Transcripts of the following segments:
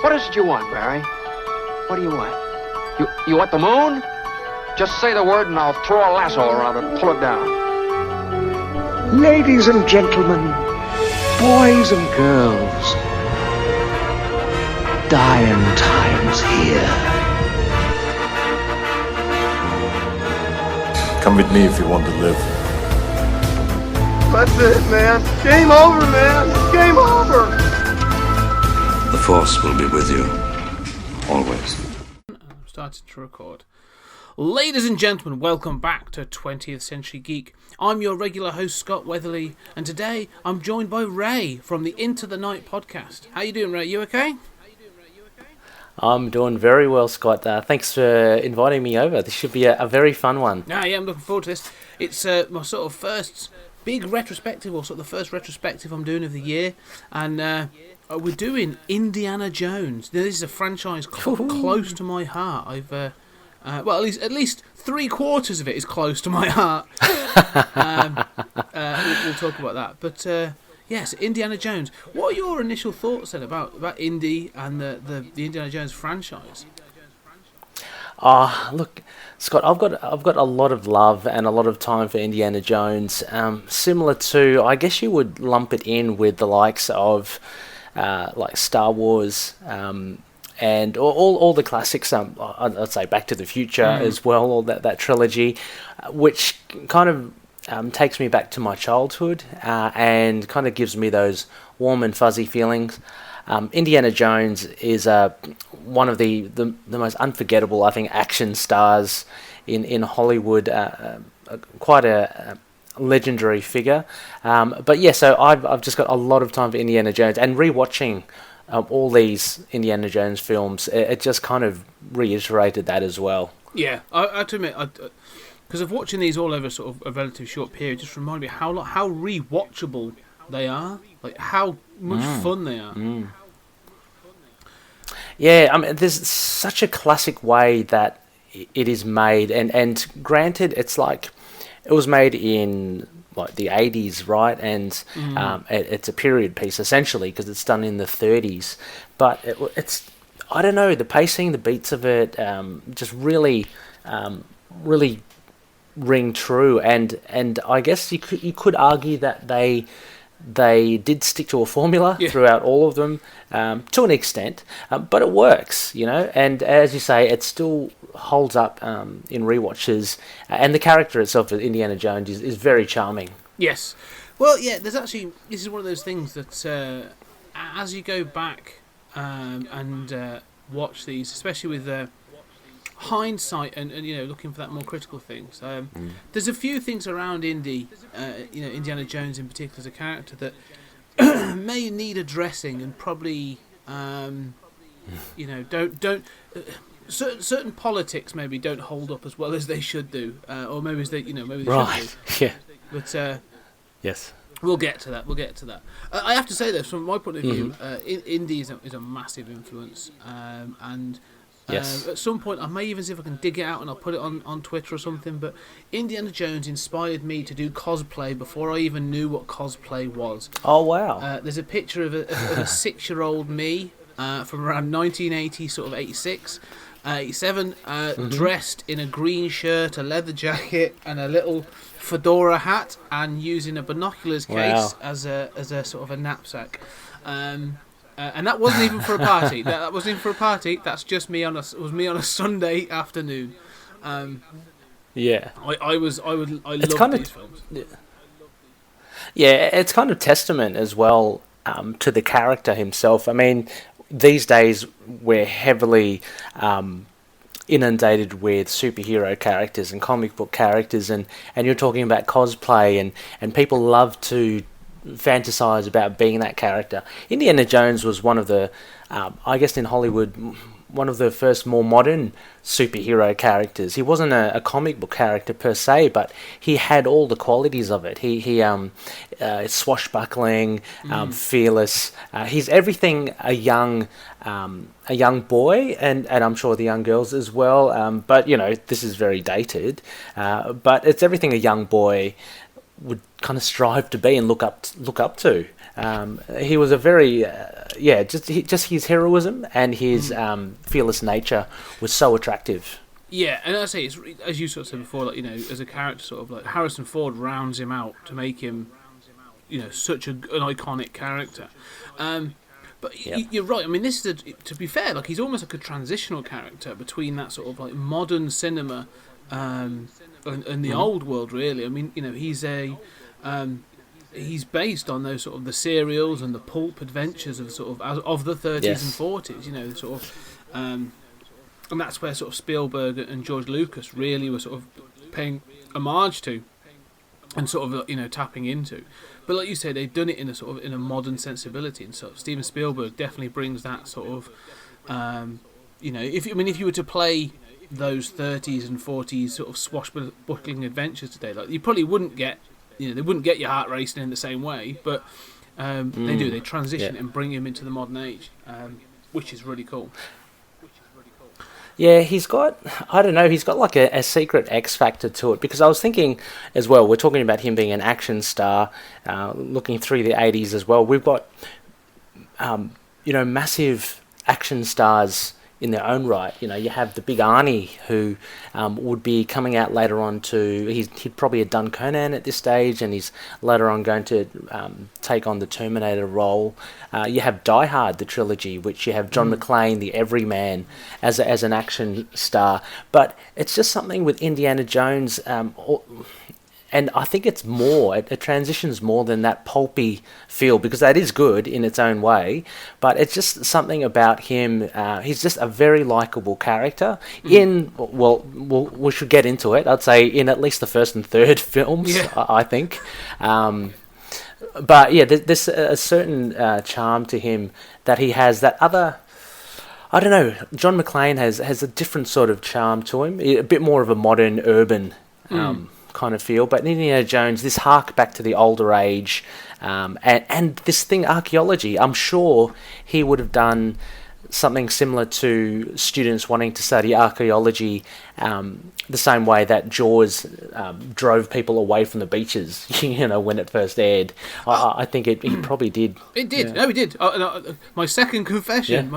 What is it you want, Barry? What do you want? You want the moon? Just say the word and I'll throw a lasso around it and pull it down. Ladies and gentlemen, boys and girls, dying times here. Come with me if you want to live. That's it, man. Game over, man. Game over. The Force will be with you, always. I'm starting to record. Ladies and gentlemen, welcome back to 20th Century Geek. I'm your regular host, Scott Weatherly, and today I'm joined by Ray from the Into the Night podcast. How you doing, Ray? You okay? I'm doing very well, Scott. Thanks for inviting me over. This should be a very fun one. Yeah, I'm looking forward to this. It's my sort of first big retrospective, or sort of the first retrospective I'm doing of the year, and we're doing Indiana Jones. Now, this is a franchise close to my heart. I've well, at least 3/4 of it is close to my heart. We'll talk about that. But yes, Indiana Jones. What are your initial thoughts then about Indy and the Indiana Jones franchise? Look, Scott, I've got a lot of love and a lot of time for Indiana Jones. Similar to, I guess you would lump it in with the likes of like Star Wars. And all the classics, I'd say Back to the Future as well, all that trilogy, which kind of takes me back to my childhood and kind of gives me those warm and fuzzy feelings. Indiana Jones is one of the most unforgettable, I think, action stars in Hollywood, quite a legendary figure. But yeah, so I've just got a lot of time for Indiana Jones, and rewatching all these Indiana Jones films, it just kind of reiterated that as well. Yeah, I have to admit, because of watching these all over sort of a relatively short period, just reminded me how rewatchable they are, like how much fun they are. Yeah, I mean, there's such a classic way that it is made, and granted, it's like it was made in like the 80s, right? And it's a period piece essentially because it's done in the 30s. But it's I don't know, the pacing, the beats of it, just really ring true. And I guess you could argue that they did stick to a formula throughout all of them to an extent, but it works, you know. And as you say, it still holds up in rewatches, and the character itself of Indiana Jones is very charming. Yes. Well, yeah, this is one of those things that as you go back and watch these, especially with hindsight and you know, looking for that more critical things, there's a few things around Indiana Jones in particular as a character that may need addressing, and probably you know, don't certain politics maybe don't hold up as well as they should do, or maybe they should do. Yeah. But yes, we'll get to that. I have to say though, from my point of view, Indy is a massive influence, and yes. At some point I may even see if I can dig it out and I'll put it on Twitter or something. But Indiana Jones inspired me to do cosplay before I even knew what cosplay was. Oh wow! There's a picture of a 6-year-old me from around 1980, sort of 86. 87, dressed in a green shirt, a leather jacket, and a little fedora hat, and using a binoculars case as a sort of a knapsack. And that wasn't even for a party. That wasn't even for a party. That's just me on a Sunday afternoon. Yeah, I love these films. Yeah, it's kind of testament as well to the character himself. I mean, these days we're heavily inundated with superhero characters and comic book characters, and you're talking about cosplay, and people love to fantasize about being that character. Indiana Jones was one of the, I guess in Hollywood, one of the first more modern superhero characters. He wasn't a comic book character per se, but he had all the qualities of it. He swashbuckling, fearless. He's everything a young boy, and I'm sure the young girls as well. But you know, this is very dated. But it's everything a young boy would kind of strive to be and look up to. He was a very, just his heroism and his fearless nature was so attractive. Yeah, and I say, it's, as you sort of said before, like, you know, as a character, sort of like Harrison Ford rounds him out to make him, you know, such an iconic character. But you're right. I mean, this is to be fair, like, he's almost like a transitional character between that sort of like modern cinema and the old world, really. I mean, you know, he's based on those sort of the serials and the pulp adventures of sort of the 30s and 40s. You know, sort of. And that's where sort of Spielberg and George Lucas really were sort of paying homage to, and sort of, you know, tapping into. But like you say, they've done it in a sort of in a modern sensibility, and sort of Steven Spielberg definitely brings that sort of, you know, if you were to play those 30s and 40s sort of swashbuckling adventures today, like, you probably wouldn't get, you know, they wouldn't get your heart racing in the same way, but they do. They transition and bring him into the modern age, which is really cool. Yeah, he's got like a secret X factor to it, because I was thinking as well, we're talking about him being an action star, looking through the 80s as well. We've got, you know, massive action stars in their own right. You know, you have the big Arnie, who would be coming out later on he'd probably have done Conan at this stage, and he's later on going to take on the Terminator role. You have Die Hard, the trilogy, which you have John McClane, the Everyman, as an action star. But it's just something with Indiana Jones, and I think it's more, it transitions more than that pulpy feel, because that is good in its own way, but it's just something about him. He's just a very likeable character. We should get into it. I'd say in at least the first and third films, I think. But yeah, there's a certain charm to him that he has that other... I don't know, John McClane has a different sort of charm to him, a bit more of a modern, urban kind of feel. But Indiana Jones, this hark back to the older age, and this thing, archaeology. I'm sure he would have done something similar to students wanting to study archaeology, the same way that Jaws drove people away from the beaches, you know, when it first aired. I think he probably did. It did. Yeah. No, it did. My second confession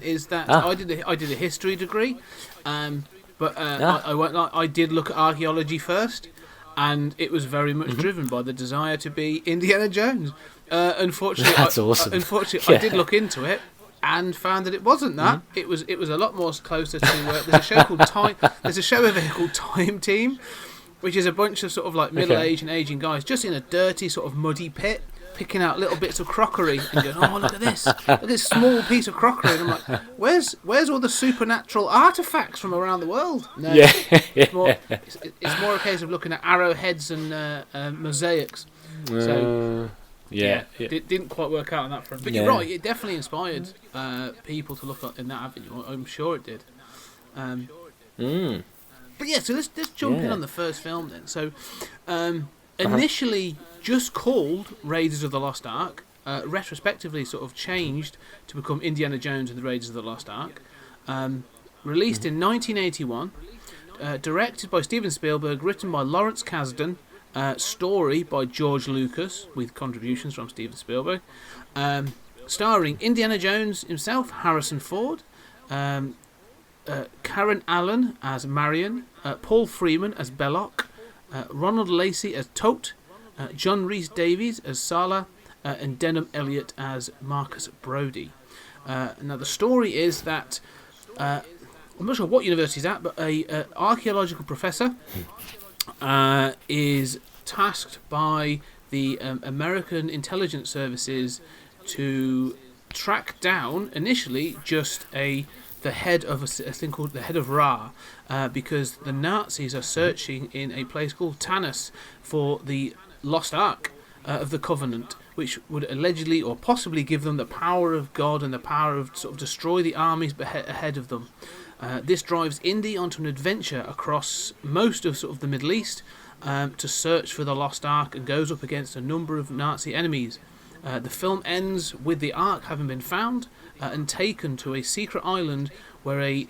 is that I did a history degree, but I did look at archaeology first, and it was very much driven by the desire to be Indiana Jones. Unfortunately, that's awesome. I did look into it and found that it wasn't that. It was a lot more closer to. There's a show called Time. There's a show over here called Time Team, which is a bunch of sort of like middle-aged and aging guys just in a dirty sort of muddy pit, picking out little bits of crockery and going, "Oh, look at this! Look at this small piece of crockery." And I'm like, "Where's all the supernatural artifacts from around the world?" No, it's more a case of looking at arrowheads and mosaics. So. It didn't quite work out on that front. But you're right, it definitely inspired people to look in that avenue. I'm sure it did. But yeah, so let's jump in on the first film then. So, initially just called Raiders of the Lost Ark, retrospectively sort of changed to become Indiana Jones and the Raiders of the Lost Ark. Released in 1981, directed by Steven Spielberg, written by Lawrence Kasdan, story by George Lucas with contributions from Steven Spielberg, starring Indiana Jones himself, Harrison Ford, Karen Allen as Marion, Paul Freeman as Belloc, Ronald Lacey as Tote, John Rhys Davies as Sala, and Denham Elliott as Marcus Brody. Now the story is that I'm not sure what university he's at, but a archaeological professor is tasked by the American intelligence services to track down initially just the head of a thing called the Head of Ra, because the Nazis are searching in a place called Tanis for the Lost Ark of the Covenant, which would allegedly or possibly give them the power of God and the power of sort of destroy the armies ahead of them. This drives Indy onto an adventure across most of sort of the Middle East to search for the Lost Ark, and goes up against a number of Nazi enemies. The film ends with the Ark having been found and taken to a secret island where a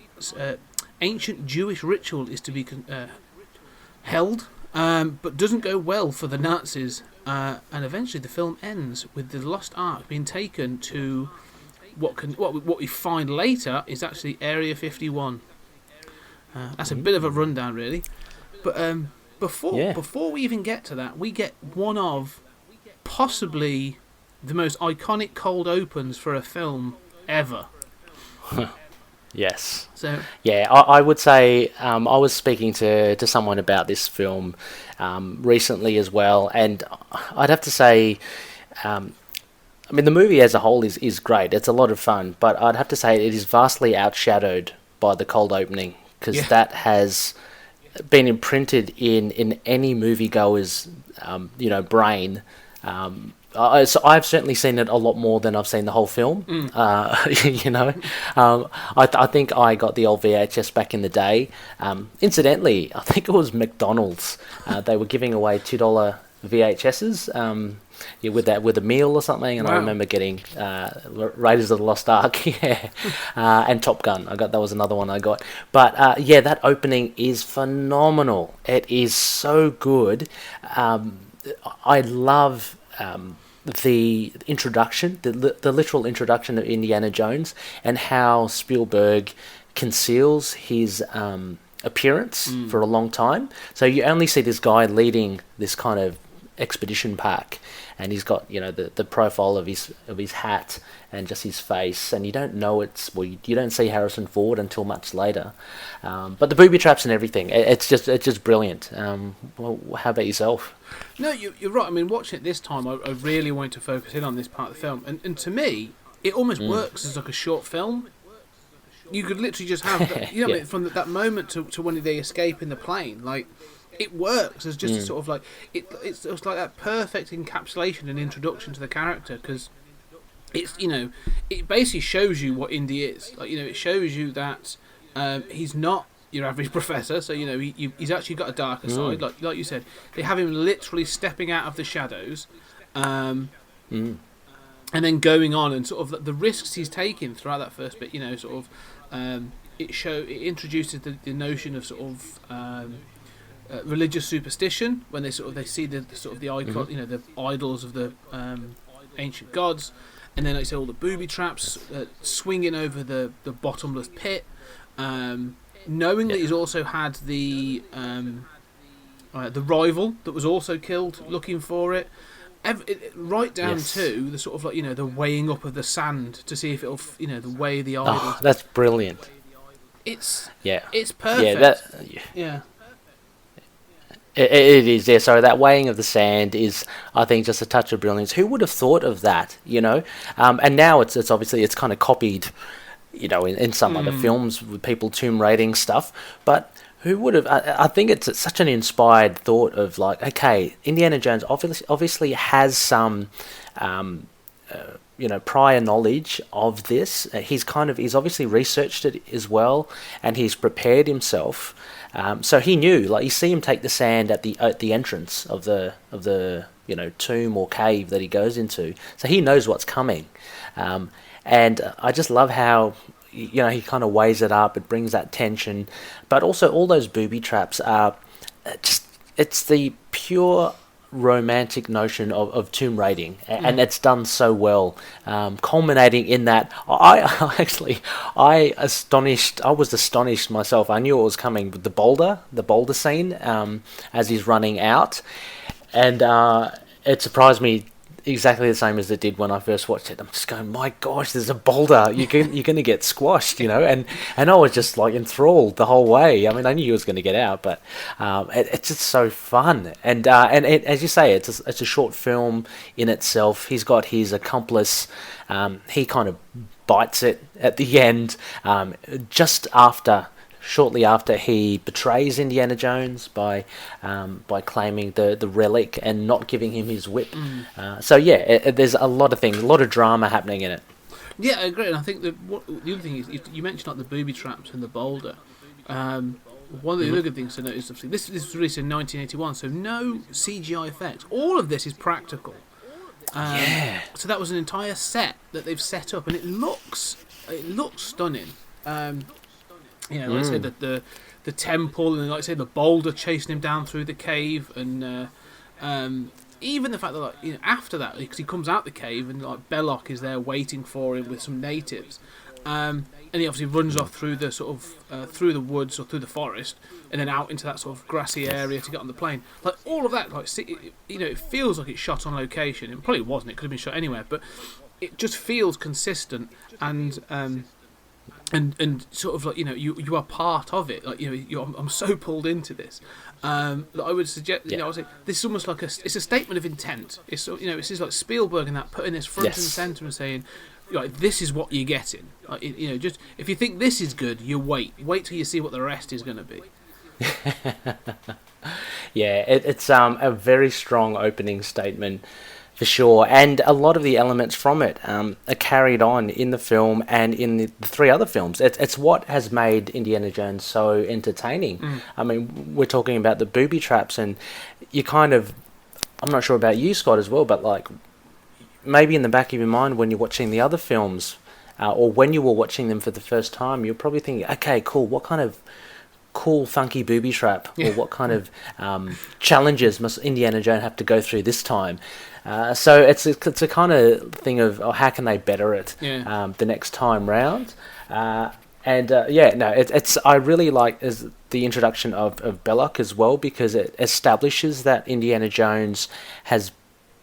ancient Jewish ritual is to be held, but doesn't go well for the Nazis. And eventually the film ends with the Lost Ark being taken to what we find later is actually Area 51. That's a bit of a rundown, really. But before we even get to that, we get one of possibly the most iconic cold opens for a film ever. Yes. So yeah, I would say I was speaking to someone about this film recently as well, and I'd have to say, I mean, the movie as a whole is great. It's a lot of fun, but I'd have to say it is vastly outshadowed by the cold opening, because that has been imprinted in any moviegoer's brain. So I've certainly seen it a lot more than I've seen the whole film. I think I got the old VHS back in the day. Incidentally, I think it was McDonald's. They were giving away $2 VHSs. With a meal or something, and wow. I remember getting Raiders of the Lost Ark, and Top Gun. That was another one I got. But that opening is phenomenal. It is so good. I love the introduction, the literal introduction of Indiana Jones, and how Spielberg conceals his appearance for a long time. So you only see this guy leading this kind of expedition pack, and he's got the profile of his hat and just his face, and you don't know you don't see Harrison Ford until much later. But the booby traps and everything, it's just brilliant. Well, how about yourself? No, you're right. I mean, watching it this time, I really wanted to focus in on this part of the film, and to me, it almost works as like a short film. You could literally just have from that moment to when they escape in the plane, like. It works as just a sort of like it's like that perfect encapsulation and introduction to the character, because it's it basically shows you what Indy is. Like it shows you that he's not your average professor. So he's actually got a darker side. Like you said, they have him literally stepping out of the shadows, and then going on and sort of the risks he's taking throughout that first bit. It introduces the notion of sort of. Religious superstition, when they see the icon, the idols of the ancient gods, and then all the booby traps swinging over the bottomless pit, knowing that he's also had the rival that was also killed looking for it, right down to the sort of the weighing up of the sand to see if it'll the way the idols. Oh, that's brilliant. It's perfect. It is, yeah. So that weighing of the sand is, I think, just a touch of brilliance. Who would have thought of that, And now it's obviously it's kind of copied, in some other films with people tomb raiding stuff. But who would have? I think it's such an inspired thought of like, okay, Indiana Jones obviously has some, prior knowledge of this. He's obviously researched it as well, and he's prepared himself. So he knew, like you see him take the sand at the entrance of the tomb or cave that he goes into. So he knows what's coming, and I just love how he kind of weighs it up. It brings that tension, but also all those booby traps are it's the pure romantic notion of tomb raiding, and it's done so well, culminating in that I was astonished myself. I knew it was coming with the boulder scene as he's running out, and it surprised me exactly the same as it did when I first watched it. I'm just going, my gosh, there's a boulder. You're going to get squashed, and I was just like enthralled the whole way. I mean, I knew he was going to get out, but it's just so fun. And as you say, it's a short film in itself. He's got his accomplice. He kind of bites it at the end, shortly after he betrays Indiana Jones by claiming the relic and not giving him his whip. There's a lot of things, a lot of drama happening in it. Yeah, I agree. And I think the other thing is you mentioned like the booby traps and the boulder. One of the other good things to note is obviously this was released in 1981, so no CGI effects. All of this is practical. So that was an entire set that they've set up, and it looks stunning. You know, like I say the temple, and like I say the boulder chasing him down through the cave, and even the fact that, like, you know, after that, because he comes out the cave and like Belloc is there waiting for him with some natives, and he obviously runs off through the sort of through the woods or through the forest, and then out into that sort of grassy area to get on the plane. Like all of that, like, you know, it feels like it's shot on location. It probably wasn't. It could have been shot anywhere, but it just feels consistent and sort of like, you know, you are part of it. Like, you know, I'm so pulled into this. That I would suggest, you know, I would say this is almost like it's a statement of intent. It's, you know, it's like Spielberg and that putting this front and centre and saying, like, this is what you're getting. Like, you know, just if you think this is good, you wait till you see what the rest is going to be. Yeah, it's a very strong opening statement, for sure, and a lot of the elements from it are carried on in the film and in the three other films. It's what has made Indiana Jones so entertaining. I mean, we're talking about the booby traps, and you kind of, I'm not sure about you, Scott, as well, but like maybe in the back of your mind when you're watching the other films, or when you were watching them for the first time, you're probably thinking, okay, cool, what kind of cool funky booby trap, or what kind of challenges must Indiana Jones have to go through this time? So it's a kind of thing of, oh, how can they better it the next time round? It's I really like the introduction of Belloc as well, because it establishes that Indiana Jones has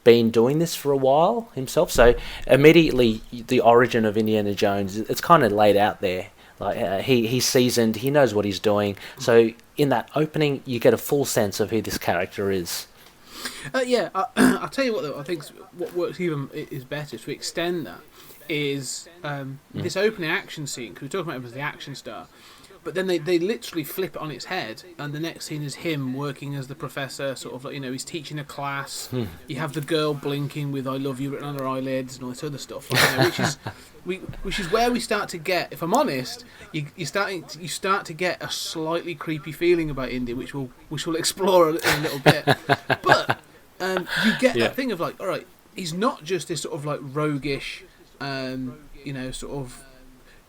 been doing this for a while himself. So immediately the origin of Indiana Jones, it's kind of laid out there. Like he's seasoned, he knows what he's doing. So in that opening, you get a full sense of who this character is. I'll tell you what, though, I think what works even is better to extend that is this opening action scene, because we're talking about him as the action star, but then they literally flip it on its head, and the next scene is him working as the professor, sort of like, you know, he's teaching a class. You have the girl blinking with "I love you" written on her eyelids and all this other stuff, like, you know, which is where we start to get, if I'm honest, you start to get a slightly creepy feeling about Indy, which we'll explore in a little bit. But you get that thing of like, all right, he's not just this sort of like roguish, you know, sort of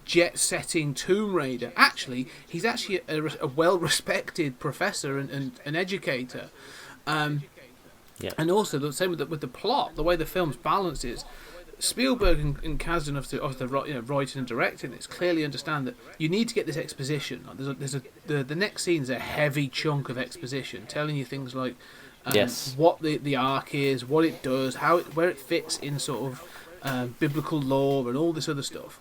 jet-setting Tomb Raider. Actually, he's actually a well-respected professor and an educator. And also the same with the plot, the way the film's balanced is. Spielberg and Kasdan of the writing and directing this clearly understand that you need to get this exposition. Like the next scene is a heavy chunk of exposition, telling you things like what the arc is, what it does, where it fits in sort of biblical lore and all this other stuff.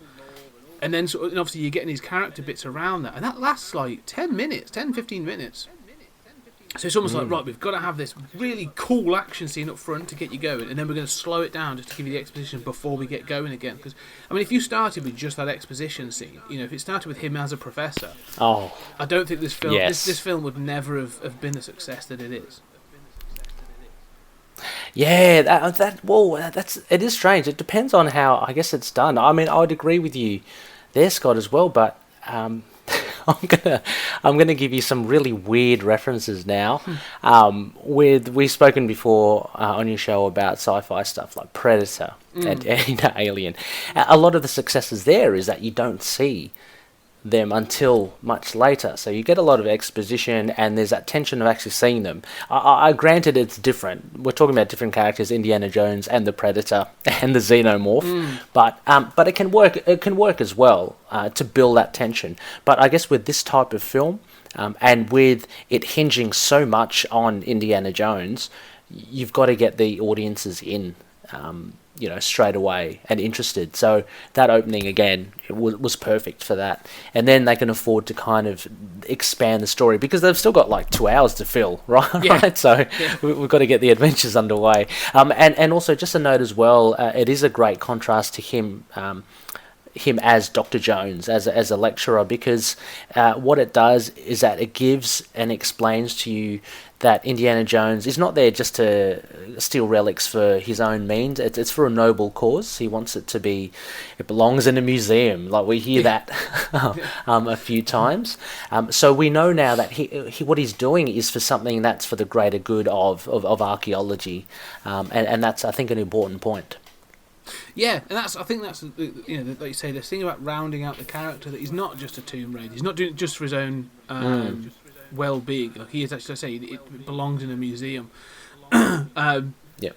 And then and obviously you're getting these character bits around that, and that lasts like 10 minutes, 10-15 minutes. So it's almost like, right, we've got to have this really cool action scene up front to get you going, and then we're going to slow it down just to give you the exposition before we get going again. Because, I mean, if you started with just that exposition scene, you know, if it started with him as a professor, I don't think this film this film would never have been the success that it is. Yeah, it is strange. It depends on how, I guess, it's done. I mean, I would agree with you there, Scott, as well, but I'm gonna give you some really weird references now. We've spoken before on your show about sci-fi stuff like Predator and Alien. A lot of the successes there is that you don't see them until much later, so you get a lot of exposition, and there's that tension of actually seeing them. I granted it's different. We're talking about different characters, Indiana Jones and the Predator and the Xenomorph, but it can work. It can work as well to build that tension. But I guess with this type of film, and with it hinging so much on Indiana Jones, you've got to get the audiences in. You know, straight away and interested. So that opening again was perfect for that. And then they can afford to kind of expand the story because they've still got like 2 hours to fill, right? Right? So we've got to get the adventures underway. And also just a note as well, it is a great contrast to him as Dr. Jones, as a lecturer, because what it does is that it gives and explains to you that Indiana Jones is not there just to steal relics for his own means. It's for a noble cause. He wants it belongs in a museum. Like we hear that a few times. So we know now that he what he's doing is for something that's for the greater good of archaeology, and that's, I think, an important point. Yeah, and I think that's like you say, this thing about rounding out the character, that he's not just a Tomb Raider. He's not doing it just for his own well-being. Like, he is actually, I say, it belongs in a museum. Yeah.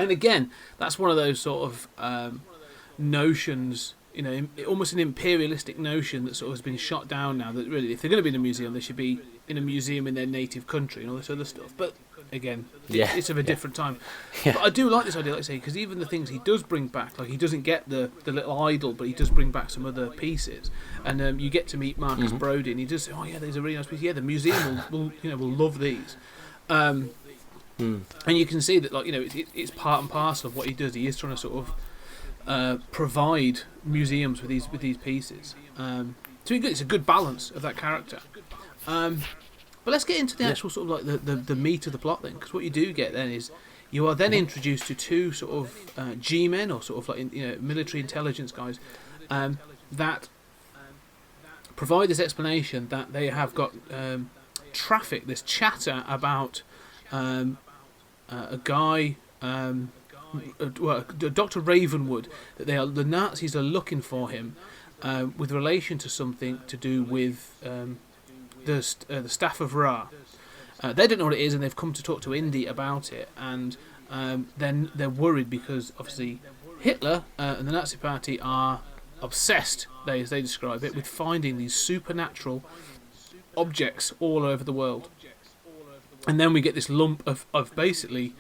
And again, that's one of those sort of notions, almost an imperialistic notion that sort of has been shot down now. That really, if they're going to be in a museum, they should be in a museum in their native country and all this other stuff. But again, it's of a different time. Yeah. But I do like this idea, like I say, because even the things he does bring back, like he doesn't get the little idol, but he does bring back some other pieces. And you get to meet Marcus Brody, and he does say, "Oh yeah, there's a really nice piece. Yeah, the museum will love these." And you can see that, like, it's part and parcel of what he does. He is trying to sort of provide museums with these pieces. So it's a good balance of that character. But let's get into the actual sort of like the meat of the plot then, because what you do get then is you are then introduced to two sort of G-men, or sort of like military intelligence guys that provide this explanation that they have got traffic, this chatter about a guy, Dr. Ravenwood, that the Nazis are looking for him with relation to something to do with the staff of Ra. They don't know what it is, and they've come to talk to Indy about it, and then they're worried because obviously Hitler and the Nazi Party are obsessed, as they describe it, with finding these supernatural objects all over the world. And then we get this lump of basically,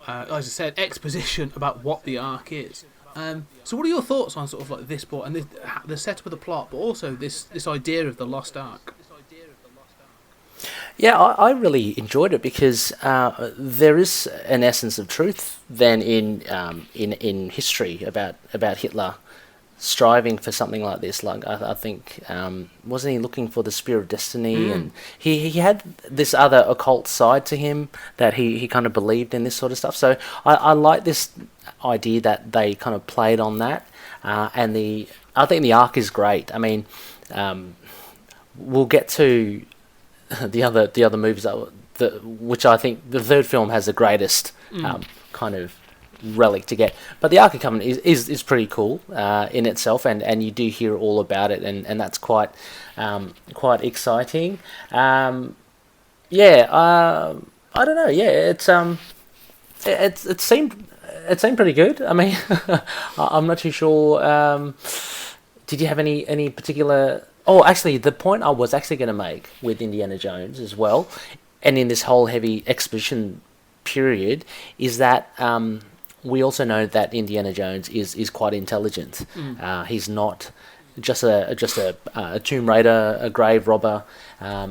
as I said, exposition about what the Ark is. So what are your thoughts on sort of like this part and the setup of the plot, but also this idea of the Lost Ark? Yeah, I really enjoyed it because there is an essence of truth then in history about Hitler striving for something like this. Like I think wasn't he looking for the spear of destiny, and he had this other occult side to him that he kind of believed in this sort of stuff. So I like this idea that they kind of played on that, and I think the Ark is great. I mean, we'll get to the other movies which I think the third film has the greatest kind of relic to get, but the Ark of Covenant is pretty cool in itself, and you do hear all about it, and that's quite exciting. I don't know. Yeah, it seemed pretty good. I mean, I'm not too sure. Did you have any particular? Oh, actually, the point I was actually going to make with Indiana Jones as well, and in this whole heavy exposition period, is that we also know that Indiana Jones is quite intelligent. He's not just a Tomb Raider, a grave robber.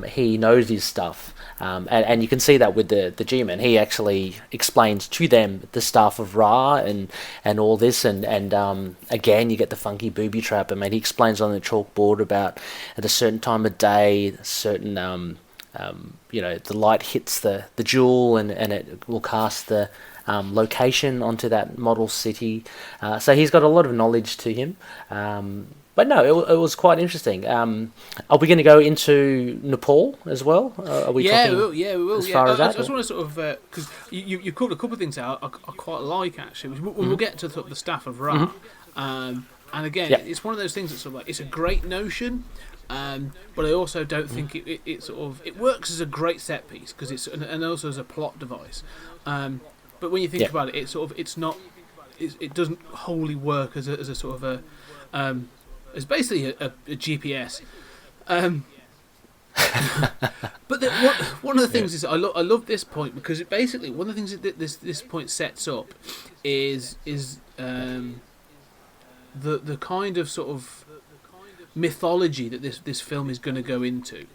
He knows his stuff, and you can see that with the G-Men. He actually explains to them the staff of Ra and all this, and again you get the funky booby trap. I mean, he explains on the chalkboard about at a certain time of day, certain the light hits the jewel and it will cast the location onto that model city. So he's got a lot of knowledge to him. But no, it was quite interesting. Are we going to go into Nepal as well? Are we talking we will. As far as that? I just want to sort of because you called a couple of things out I quite like actually. We'll get to the staff of Ra, and again, it's one of those things that's sort of like it's a great notion. But I also don't think it sort of it works as a great set piece because it's and also as a plot device. But when you think about it, it doesn't wholly work as a sort of it's basically a GPS. But one of the things is I love this point because it basically one of the things that this point sets up is the kind of sort of mythology that this film is going to go into.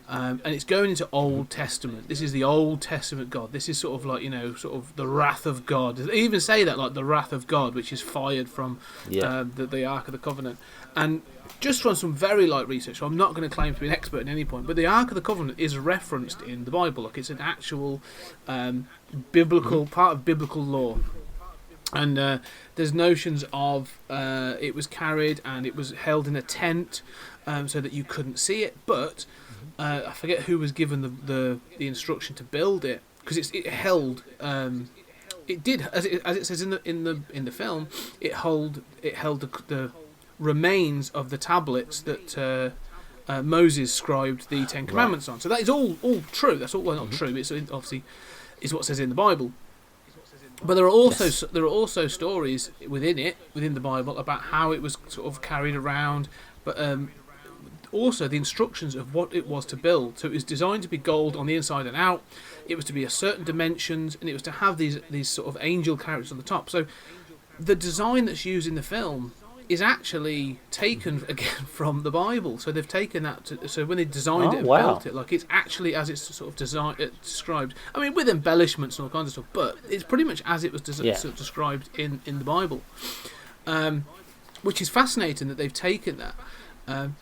And it's going into Old Testament. This is the Old Testament God. This is sort of like, sort of the wrath of God. They even say that, like the wrath of God, which is fired from the Ark of the Covenant. And just from some very light research, so I'm not going to claim to be an expert at any point, but the Ark of the Covenant is referenced in the Bible. Like it's an actual biblical part of biblical lore. And there's notions of it was carried and it was held in a tent so that you couldn't see it, but I forget who was given the instruction to build it because it held it did, as it says in the film, it held the remains of the tablets that Moses scribed the Ten Commandments on. So that is all true. That's all not true. It's obviously is what says in the Bible. But there are also stories within the Bible about how it was sort of carried around, but also the instructions of what it was to build. So it was designed to be gold on the inside and out. It was to be a certain dimensions, and it was to have these sort of angel characters on the top. So the design that's used in the film is actually taken again from the Bible. So they've taken that. So when they designed it and built it, like it's actually as it's sort of described. I mean, with embellishments and all kinds of stuff, but it's pretty much as it was sort of described in the Bible, which is fascinating that they've taken that. And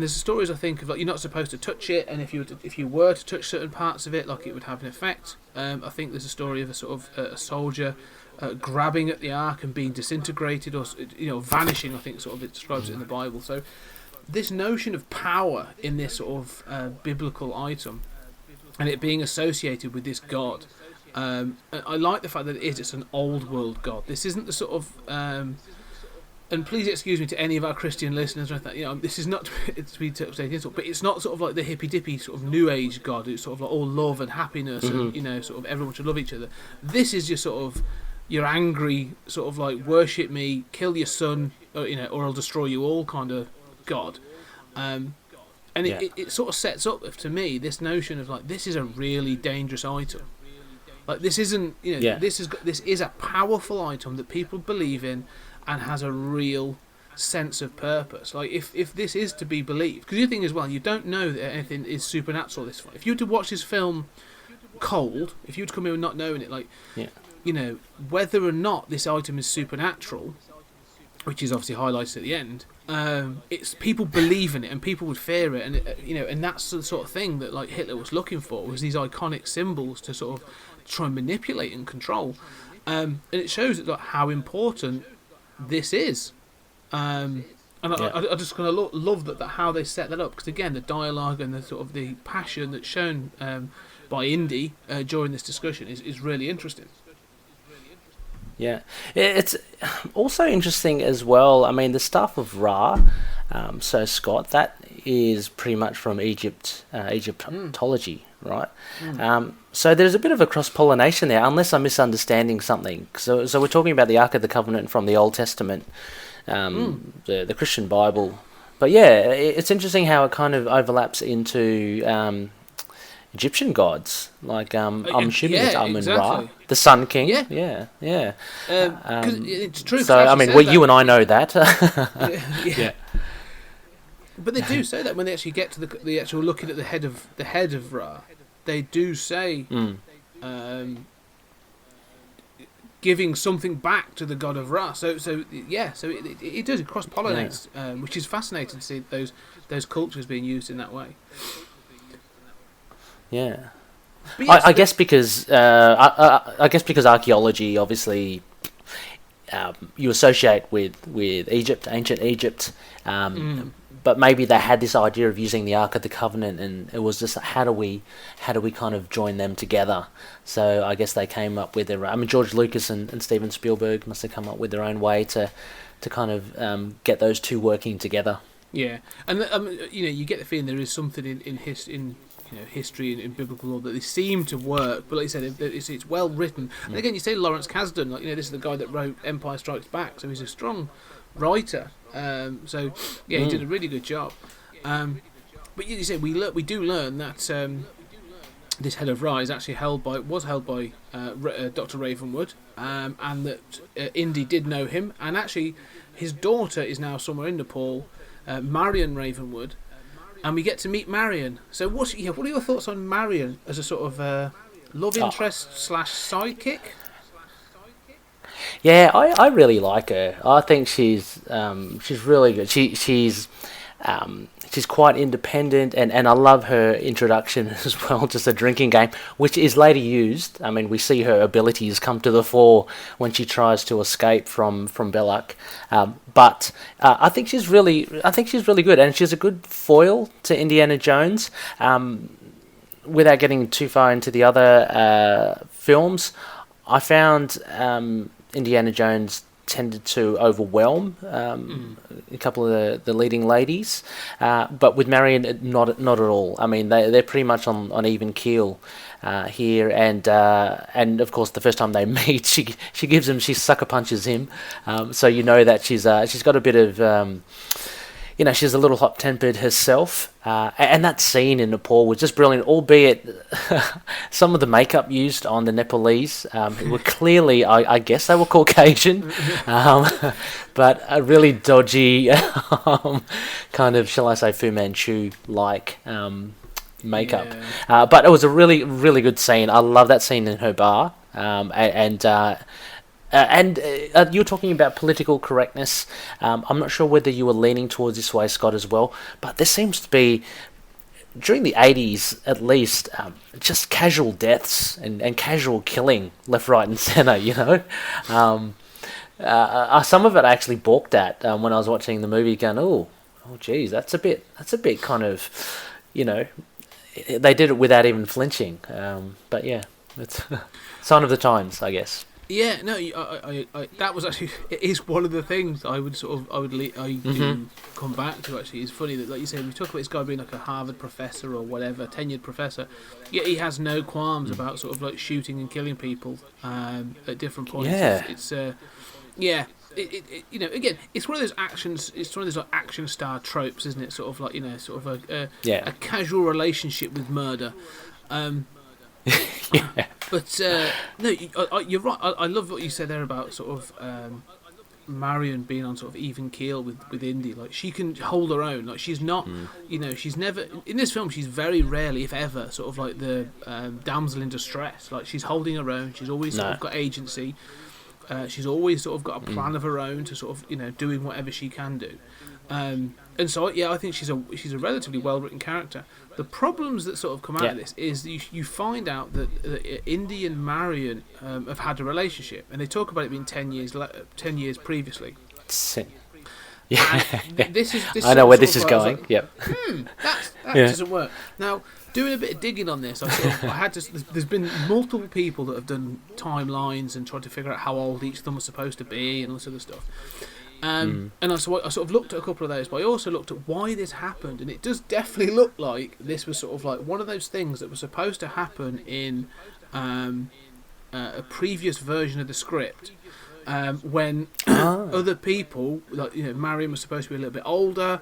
there's stories I think of like you're not supposed to touch it, and if you were to touch certain parts of it, like it would have an effect. I think there's a story of a sort of a soldier grabbing at the ark and being disintegrated or vanishing. I think sort of it describes it in the Bible. So this notion of power in this sort of biblical item and it being associated with this god, I like the fact that it's an old world god. This isn't the sort of and please excuse me to any of our Christian listeners, this is not to be taken insult, but it's not sort of like the hippy dippy sort of new age god. It's sort of like all love and happiness and sort of everyone should love each other. This is just sort of you're angry, sort of like worship me, kill your son, or I'll destroy you all kind of God. It sort of sets up to me this notion of like this is a really dangerous item. Like this isn't this is a powerful item that people believe in and has a real sense of purpose. Like if this is to be believed, because you think as well, you don't know that anything is supernatural. If you were to watch this film cold, if you were to come in and not knowing it, whether or not this item is supernatural, which is obviously highlighted at the end, it's people believe in it and people would fear it, and and that's the sort of thing that like Hitler was looking for, was these iconic symbols to sort of try and manipulate and control, and it shows like how important this is. I just kind of love that how they set that up, because again the dialogue and the sort of the passion that's shown by Indy during this discussion is really interesting. Yeah, it's also interesting as well. I mean, the stuff of Ra, so Scott, that is pretty much from Egyptology, right? So there's a bit of a cross-pollination there, unless I'm misunderstanding something. So we're talking about the Ark of the Covenant from the Old Testament, the Christian Bible. But yeah, it's interesting how it kind of overlaps into Egyptian gods, like I'm assuming it's Amun-Ra, the Sun King. Yeah. It's true. So I mean, you and I know that. Yeah. But they do say that when they actually get to the actual looking at the head of Ra, they do say giving something back to the god of Ra. So it does, it cross pollinates, which is fascinating to see those cultures being used in that way. Yeah, I guess because archaeology, obviously, you associate with Egypt, ancient Egypt, but maybe they had this idea of using the Ark of the Covenant, and it was just how do we kind of join them together? So I guess they came up with their. I mean, George Lucas and Steven Spielberg must have come up with their own way to kind of get those two working together. Yeah, and you get the feeling there is something in history and in biblical law that they seem to work, but like you said, it's well written. And again, you say Lawrence Kasdan, this is the guy that wrote Empire Strikes Back, so he's a strong writer. He did a really good job. But you say we do learn that this head of Ra is actually was held by Dr. Ravenwood, and that Indy did know him, and actually his daughter is now somewhere in Nepal, Marion Ravenwood. And we get to meet Marion. So what are your thoughts on Marion as a sort of love interest / sidekick? Yeah, I really like her. I think she's really good. She's quite independent, and I love her introduction as well, just a drinking game, which is later used. I mean, we see her abilities come to the fore when she tries to escape from Belloc. But I think she's really good, and she's a good foil to Indiana Jones. Without getting too far into the other films, I found Indiana Jones tended to overwhelm a couple of the leading ladies, but with Marion, not at all. I mean, they're pretty much on even keel here, and of course the first time they meet, she sucker punches him, so you know that she's got a bit of. She's a little hot-tempered herself, and that scene in Nepal was just brilliant, albeit some of the makeup used on the Nepalese were clearly, I guess they were Caucasian, but a really dodgy kind of, shall I say, Fu Manchu-like makeup. Yeah. But it was a really, really good scene. I love that scene in her bar, and you were talking about political correctness. I'm not sure whether you were leaning towards this way, Scott, as well, but there seems to be, during the 80s at least, just casual deaths and casual killing left, right and centre, some of it I actually balked at when I was watching the movie, going, oh geez, that's a bit kind of, they did it without even flinching. But yeah, it's sign of the times, I guess. Yeah, no, I that was actually, it is one of the things I do come back to. Actually, it's funny that, like you said, we talk about this guy being like a Harvard professor or whatever, tenured professor, yet he has no qualms about sort of like shooting and killing people at different points. Yeah, Again, it's one of those actions. It's one of those like action star tropes, isn't it? Sort of like a casual relationship with murder. Yeah. But no, you're right. I love what you said there about sort of Marion being on sort of even keel with Indy. Like, she can hold her own. Like, she's not, she's never in this film. She's very rarely, if ever, sort of like the damsel in distress. Like, she's holding her own. She's always sort of got agency. She's always sort of got a plan of her own to sort of doing whatever she can do. And so I think she's a relatively well written character. The problems that sort of come out of this is you find out that Indy and Marion have had a relationship, and they talk about it being 10 years previously. Yeah, this I know where this is going. Like, yep. That doesn't work. Now, doing a bit of digging on this, I had to. There's been multiple people that have done timelines and tried to figure out how old each of them was supposed to be and all this other stuff. And I sort of looked at a couple of those, but I also looked at why this happened, and it does definitely look like this was sort of like one of those things that was supposed to happen in a previous version of the script, when other people, like Marion was supposed to be a little bit older,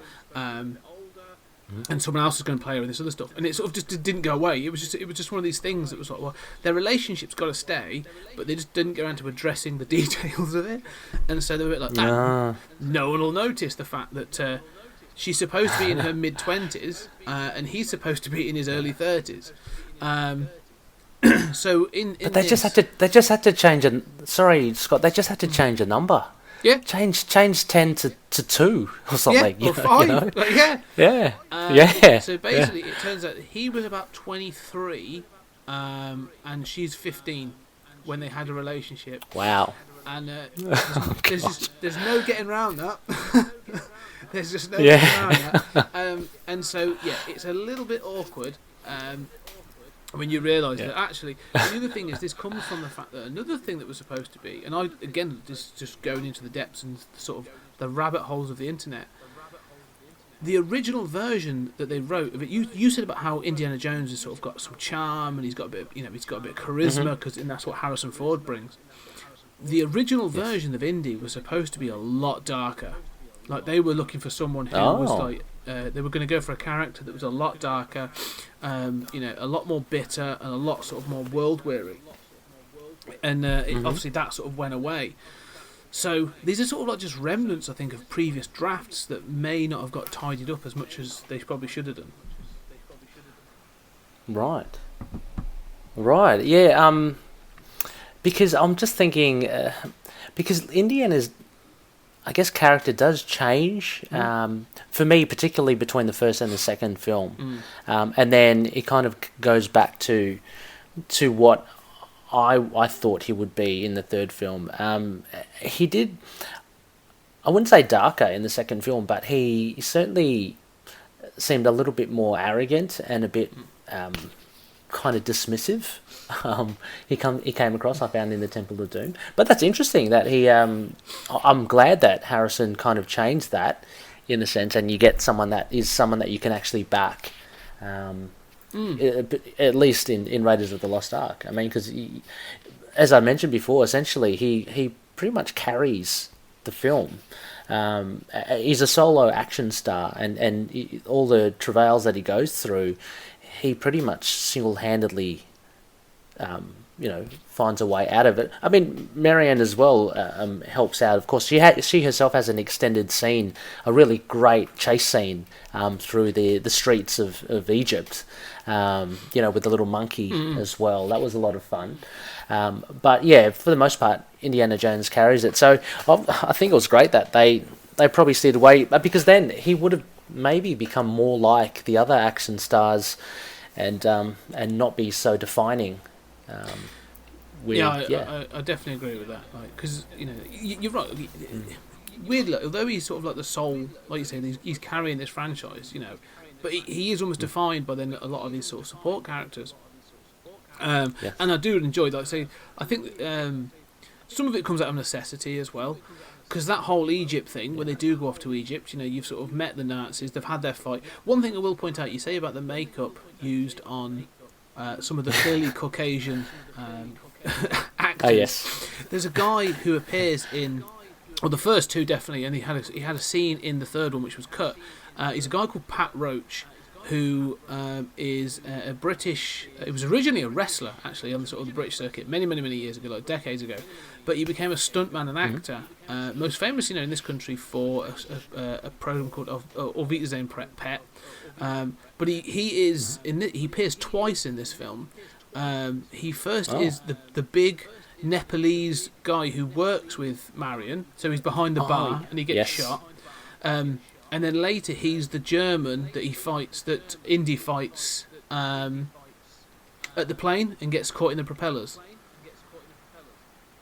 and someone else is going to play her and this other stuff, and it sort of just didn't go away. It was just one of these things that was like, well, their relationship's got to stay, but they just didn't get around to addressing the details of it, and so they were a bit like that. No one will notice the fact that she's supposed to be in her mid-20s, and he's supposed to be in his early 30s. So but they just had to change a. Sorry, Scott. They just had to change a number. Yeah, change 10 to 2 or something. Yeah, or 5. Like, yeah. So basically, it turns out he was about 23, and she's 15 when they had a relationship. Wow. And there's no getting around that. There's just no getting around that. And so it's a little bit awkward. When you realise that actually, the other thing is, this comes from the fact that another thing that was supposed to be, and this is just going into the depths and sort of the rabbit holes of the internet. The original version that they wrote of it, you said about how Indiana Jones has sort of got some charm and he's got a bit of charisma, because and that's what Harrison Ford brings. The original version of Indy was supposed to be a lot darker. Like, they were looking for someone who was like. They were going to go for a character that was a lot darker, a lot more bitter and a lot sort of more world weary, and obviously that sort of went away. So these are sort of like just remnants, I think, of previous drafts that may not have got tidied up as much as they probably should have done. Right, yeah. Because I'm just thinking, because Indiana's, I guess, character does change for me, particularly between the first and the second film, and then it kind of goes back to what I thought he would be in the third film. He did, I wouldn't say darker in the second film, but he certainly seemed a little bit more arrogant and a bit kind of dismissive. He came across, I found, in the Temple of Doom. But that's interesting that he. I'm glad that Harrison kind of changed that, in a sense, and you get someone that you can actually back. At least in Raiders of the Lost Ark. I mean, because as I mentioned before, essentially he pretty much carries the film. He's a solo action star, and all the travails that he goes through, he pretty much single-handedly, finds a way out of it. I mean, Marianne as well helps out. Of course, she herself has an extended scene, a really great chase scene through the streets of Egypt, with the little monkey as well. That was a lot of fun. But yeah, for the most part, Indiana Jones carries it. So I think it was great that they probably steered away, because then he would have maybe become more like the other action stars, and not be so defining. I definitely agree with that. Because you're right. Weirdly, although he's sort of like the soul, like you say, he's carrying this franchise. But he is almost defined by then a lot of these sort of support characters. And I do enjoy, like I say, I think some of it comes out of necessity as well. Because that whole Egypt thing, when they do go off to Egypt, you've sort of met the Nazis, they've had their fight. One thing I will point out, you say about the makeup used on some of the clearly Caucasian actors. Oh, yes. There's a guy who appears in, well, the first two definitely, and he had a scene in the third one which was cut. He's a guy called Pat Roach, who is a British. He was originally a wrestler, actually, on the sort of the British circuit many years ago, like decades ago. But he became a stuntman and actor, most famous, in this country for a program called Auf Wiedersehen Pet. But he appears twice in this film. He first is the big Nepalese guy who works with Marion, so he's behind the bar and he gets shot. And then later he's the German that Indy fights at the plane and gets caught in the propellers.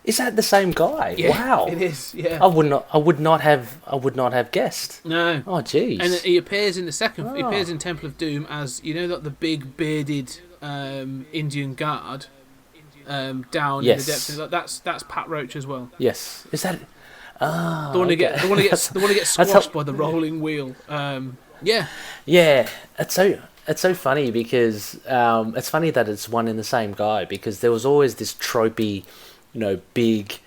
Is that the same guy? Yeah, wow, it is. Yeah, I would not have guessed. No. Oh, jeez. And he appears in the second. He appears in Temple of Doom as like the big bearded Indian guard down in the depths. That's Pat Roach as well. Yes. Is that? The one who gets squashed by the rolling wheel. Yeah. Yeah. It's so funny because it's funny that it's one and the same guy, because there was always this tropey, big,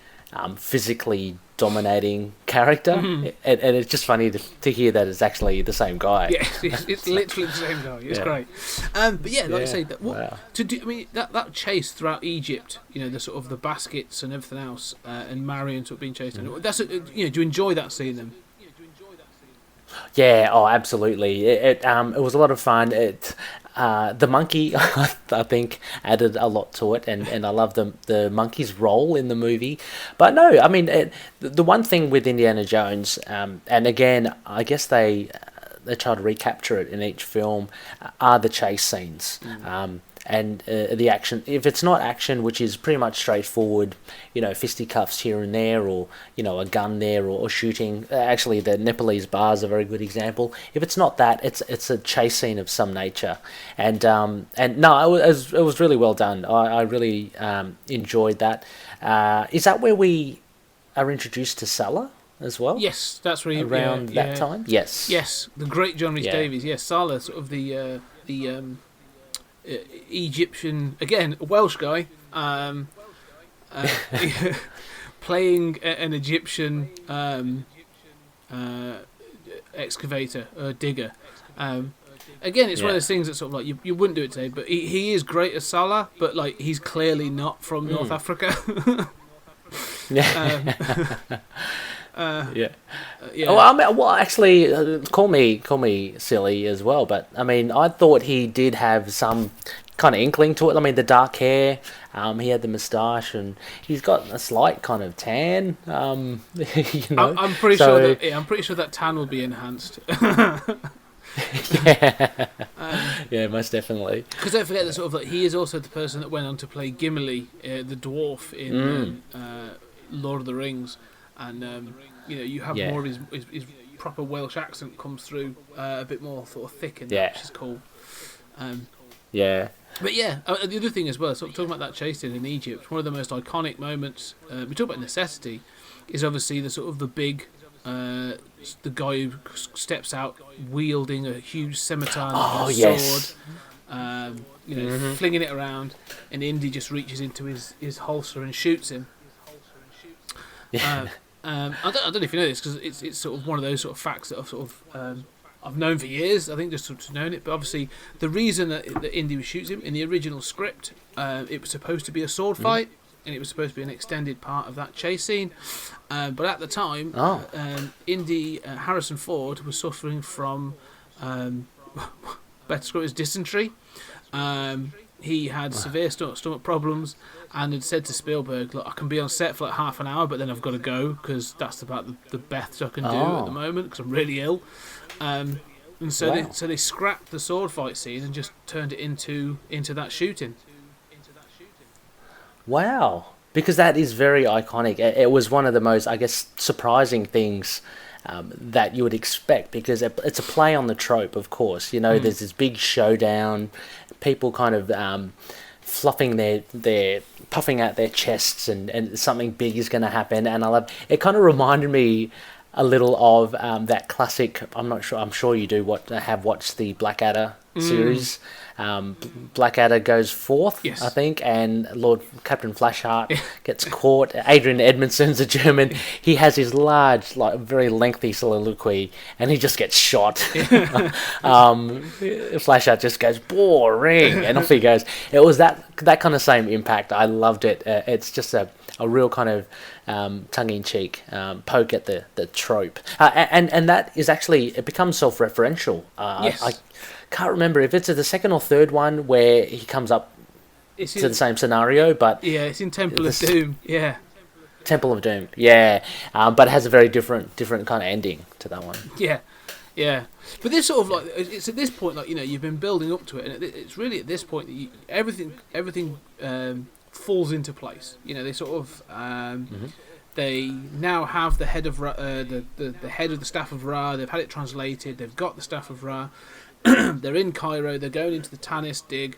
physically dominating character, and it's just funny to hear that it's actually the same guy. Yeah, it's literally the same guy. It's great. But yeah, like I say, that chase throughout Egypt, the sort of the baskets and everything else, and Marion sort of being chased. That's do you enjoy that scene then? Yeah, absolutely. It was a lot of fun. The monkey, I think, added a lot to it, and I love the monkey's role in the movie. But no, I mean, the one thing with Indiana Jones, and again, I guess they try to recapture it in each film, are the chase scenes. And the action. If it's not action, which is pretty much straightforward, fisticuffs here and there, or a gun there, or shooting. Actually, the Nepalese bar is a very good example. If it's not that, it's a chase scene of some nature, and no, it was really well done. I really enjoyed that. Is that where we are introduced to Salah as well? Yes, that's where around that time. Yes, the great John Rhys Davies. Yes, Salah, sort of the Egyptian, again, a Welsh guy, playing an Egyptian excavator, digger. Again, it's one of those things that sort of like you wouldn't do it today, but he is great as Salah, but like he's clearly not from North Africa. Yeah. Well, actually, call me silly as well, but I mean, I thought he did have some kind of inkling to it. I mean, the dark hair, he had the moustache, and he's got a slight kind of tan. I'm pretty sure that tan will be enhanced. Yeah, most definitely. Because don't forget that sort of like he is also the person that went on to play Gimli, the dwarf in Lord of the Rings. And you have more of his proper Welsh accent comes through, a bit more sort of thick in that, which is cool. Yeah. But yeah, the other thing as well, sort of talking about that chase scene in Egypt, one of the most iconic moments. We talk about necessity, is obviously the sort of the big, the guy who steps out wielding a huge scimitar and a sword, flinging it around, and Indy just reaches into his holster and shoots him. Yeah. I don't know if you know this, because it's sort of one of those sort of facts that I've sort of I've known for years. I think just to known it, but obviously the reason that Indy shoots him in the original script, it was supposed to be a sword fight, and it was supposed to be an extended part of that chase scene. But at the time, Indy Harrison Ford was suffering from better described as dysentery. He had severe stomach problems, and had said to Spielberg, "Look, I can be on set for like half an hour, but then I've got to go because that's about the best I can do at the moment because I'm really ill." And so they scrapped the sword fight scene and just turned it into that shooting. Wow. Because that is very iconic. It was one of the most, I guess, surprising things that you would expect, because it's a play on the trope, of course. You know, there's this big showdown, people kind of fluffing their puffing out their chests, and something big is going to happen. And it kind of reminded me a little of that classic. I'm sure you do have watched the Blackadder series. Blackadder goes forth, yes. I think, and Captain Flashheart gets caught. Adrian Edmondson's a German. He has his large, like very lengthy soliloquy, and he just gets shot. Flashheart just goes boring, and off he goes. It was that kind of same impact. I loved it. It's just a real kind of tongue-in-cheek poke at the trope, and that is actually, it becomes self-referential. Yes. I can't remember if it's the second or third one where he comes up to the same scenario, but yeah, it's in Temple of Doom. Yeah, Temple of Doom. Yeah, but it has a very different kind of ending to that one. Yeah. But this sort of like, it's at this point, like, you know, you've been building up to it, and it's really at this point that everything falls into place. You know, they sort of they now have the head of the head of the staff of Ra. They've had it translated. They've got the staff of Ra. They're in Cairo. They're going into the Tanis dig,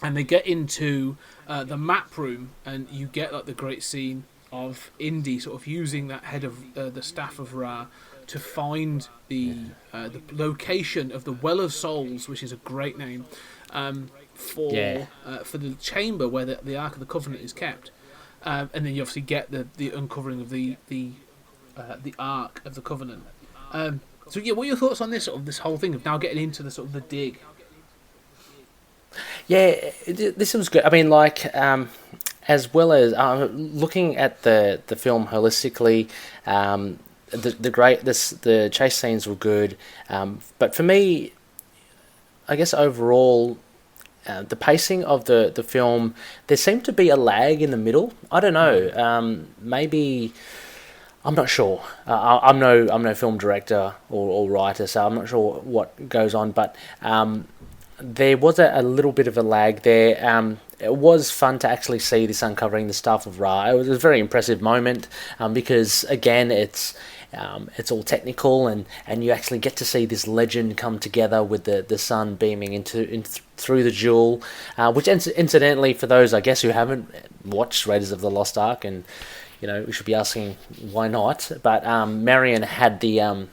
and they get into the map room, and you get like the great scene of Indy sort of using that head of the staff of Ra to find the location of the Well of Souls, which is a great name, for the chamber where the Ark of the Covenant is kept, and then you obviously get the uncovering of the Ark of the Covenant. So yeah, what are your thoughts on this whole thing of now getting into the sort of the dig? Yeah, this was good. I mean, like, as well as looking at the film holistically, the chase scenes were good, but for me, I guess overall, the pacing of the film, there seemed to be a lag in the middle. I don't know. Maybe. I'm not sure. I'm no film director or writer, so I'm not sure what goes on. But there was a little bit of a lag there. It was fun to actually see this uncovering the staff of Ra. It was a very impressive moment because, again, it's all technical, and you actually get to see this legend come together with the sun beaming through the jewel, which incidentally, for those I guess who haven't watched Raiders of the Lost Ark, and you know, we should be asking why not. But Marion had the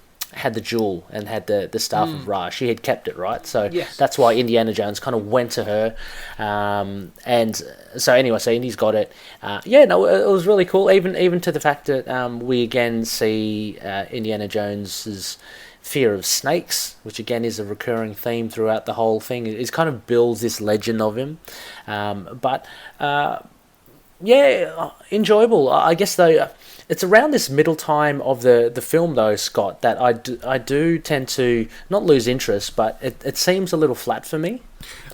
jewel and had the staff of Ra. She had kept it, right? So that's why Indiana Jones kind of went to her. And so anyway, so Indy's got it. It was really cool. Even to the fact that we again see Indiana Jones's fear of snakes, which again is a recurring theme throughout the whole thing. It kind of builds this legend of him. Enjoyable. I guess though, it's around this middle time of the film though, Scott, that I do tend to not lose interest, but it seems a little flat for me.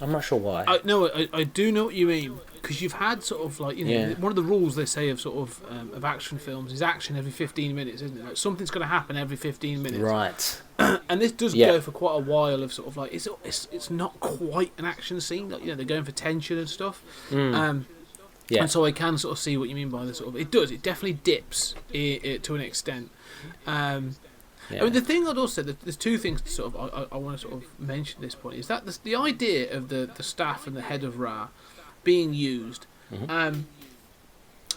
I'm not sure why. I do know what you mean, because you've had sort of like, you know, one of the rules they say of sort of action films is action every 15 minutes, isn't it? Like something's going to happen every 15 minutes. Right. And this does go for quite a while of sort of like it's not quite an action scene. Like, you know, they're going for tension and stuff. And so I can sort of see what you mean by the sort of... It definitely dips to an extent. I mean, the thing I'd also say, there's two things to sort of I want to sort of mention at this point, is that the idea of the staff and the head of Ra being used.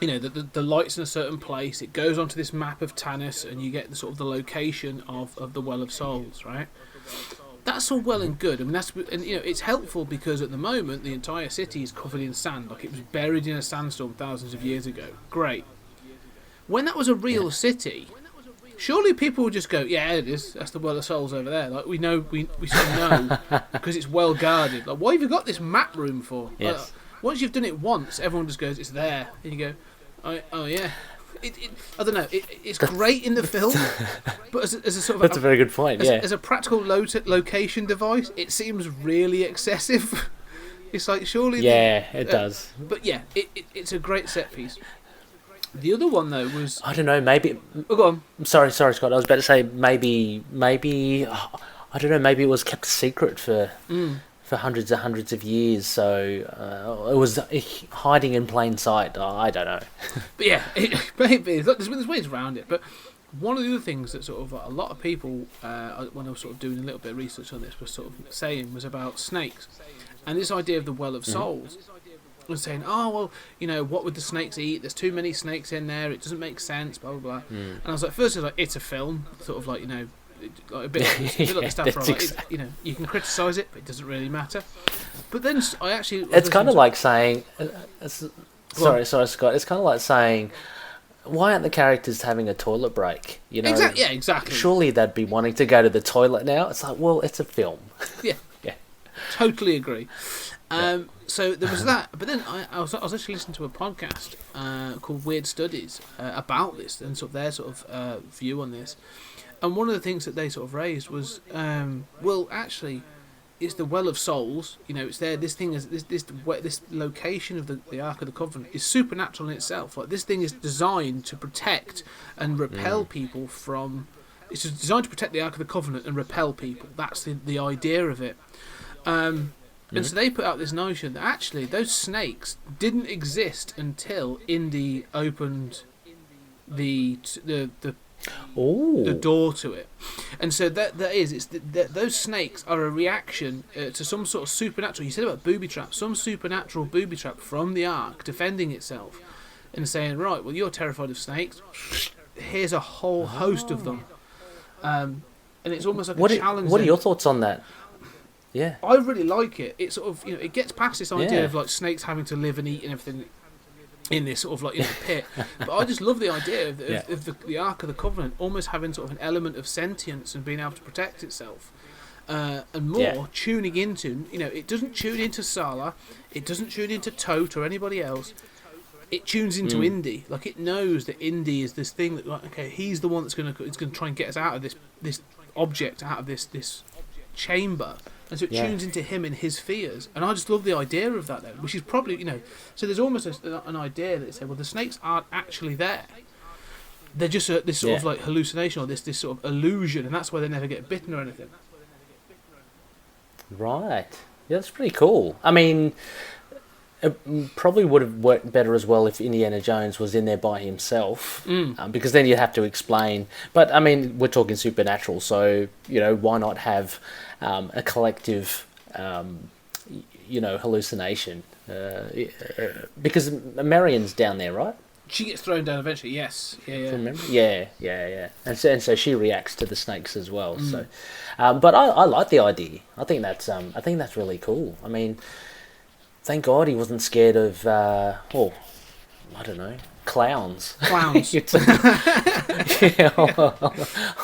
You know, the light's in a certain place. It goes onto this map of Tanis, and you get the sort of the location of the Well of Souls, right? That's all well and good. I mean, it's helpful because at the moment the entire city is covered in sand, like it was buried in a sandstorm thousands of years ago. Great. When that was a real city, surely people would just go, "Yeah, it is. That's the Well of Souls over there." Like we know, we sort of know because it's well guarded. Like, why have you got this map room for? Yes. Like, once you've done it once, everyone just goes, "It's there," and you go, "Oh yeah." I don't know. It's great in the film, but as a sort of That's a very good point. as a practical location device, it seems really excessive. It's like surely. It does. But yeah, it's a great set piece. The other one though was, I don't know. Maybe. oh, go on. I'm sorry, Scott. I was about to say maybe. I don't know. Maybe it was kept secret for hundreds and hundreds of years, so it was hiding in plain sight. I don't know. But yeah, maybe there's ways around it. But one of the other things that sort of a lot of people, when I was sort of doing a little bit of research on this, was sort of saying was about snakes, and this idea of the Well of Souls. Was saying, oh well, you know, what would the snakes eat? There's too many snakes in there. It doesn't make sense. Blah blah blah. And I was like, first, I was like, it's a film, sort of like, you know, like a bit like the stuff. Like, you know, you can criticise it, but it doesn't really matter. But then I actually, It's kind of like saying, sorry, Scott. It's kind of like saying, why aren't the characters having a toilet break? You know, exactly. Surely they'd be wanting to go to the toilet now. It's like, well, it's a film. Yeah, Yeah. Totally agree. So there was that, but then I was actually listening to a podcast called Weird Studies about this and sort of their sort of view on this. And one of the things that they sort of raised was, well, actually, it's the Well of Souls. You know, it's there. This thing is this location of the Ark of the Covenant is supernatural in itself. Like, this thing is designed to protect and repel people from. It's designed to protect the Ark of the Covenant and repel people. That's the idea of it. And so they put out this notion that actually those snakes didn't exist until Indy opened the door to it, and so those snakes are a reaction to some sort of supernatural. You said about booby trap, some supernatural booby trap from the Ark defending itself, and saying, right, well, you're terrified of snakes. Here's a whole host of them, and it's almost like a challenge. What are your thoughts on that? Yeah, I really like it. It sort of, you know, it gets past this idea of like snakes having to live and eat and everything in this sort of like, you know, pit. But I just love the idea of the Ark of the Covenant almost having sort of an element of sentience and being able to protect itself, and more tuning into, you know, it doesn't tune into Sala, it doesn't tune into Tote or anybody else. It tunes into Indy. Like, it knows that Indy is this thing that, like, okay, he's the one that's going to try and get us out of this object, out of this chamber. And so it tunes into him and his fears. And I just love the idea of that, then, which is probably, you know, so there's almost an idea that said, well, the snakes aren't actually there. They're just this sort of like hallucination or this sort of illusion, and that's why they never get bitten or anything. Right. Yeah, that's pretty cool. I mean, it probably would have worked better as well if Indiana Jones was in there by himself, because then you'd have to explain. But, I mean, we're talking supernatural, so, you know, why not have a collective, you know, hallucination? Because Marion's down there, right? She gets thrown down eventually, yes. Remember? Yeah. And so she reacts to the snakes as well. So, but I like the idea. I think that's really cool. I mean, thank God he wasn't scared of, I don't know, clowns. Clowns. A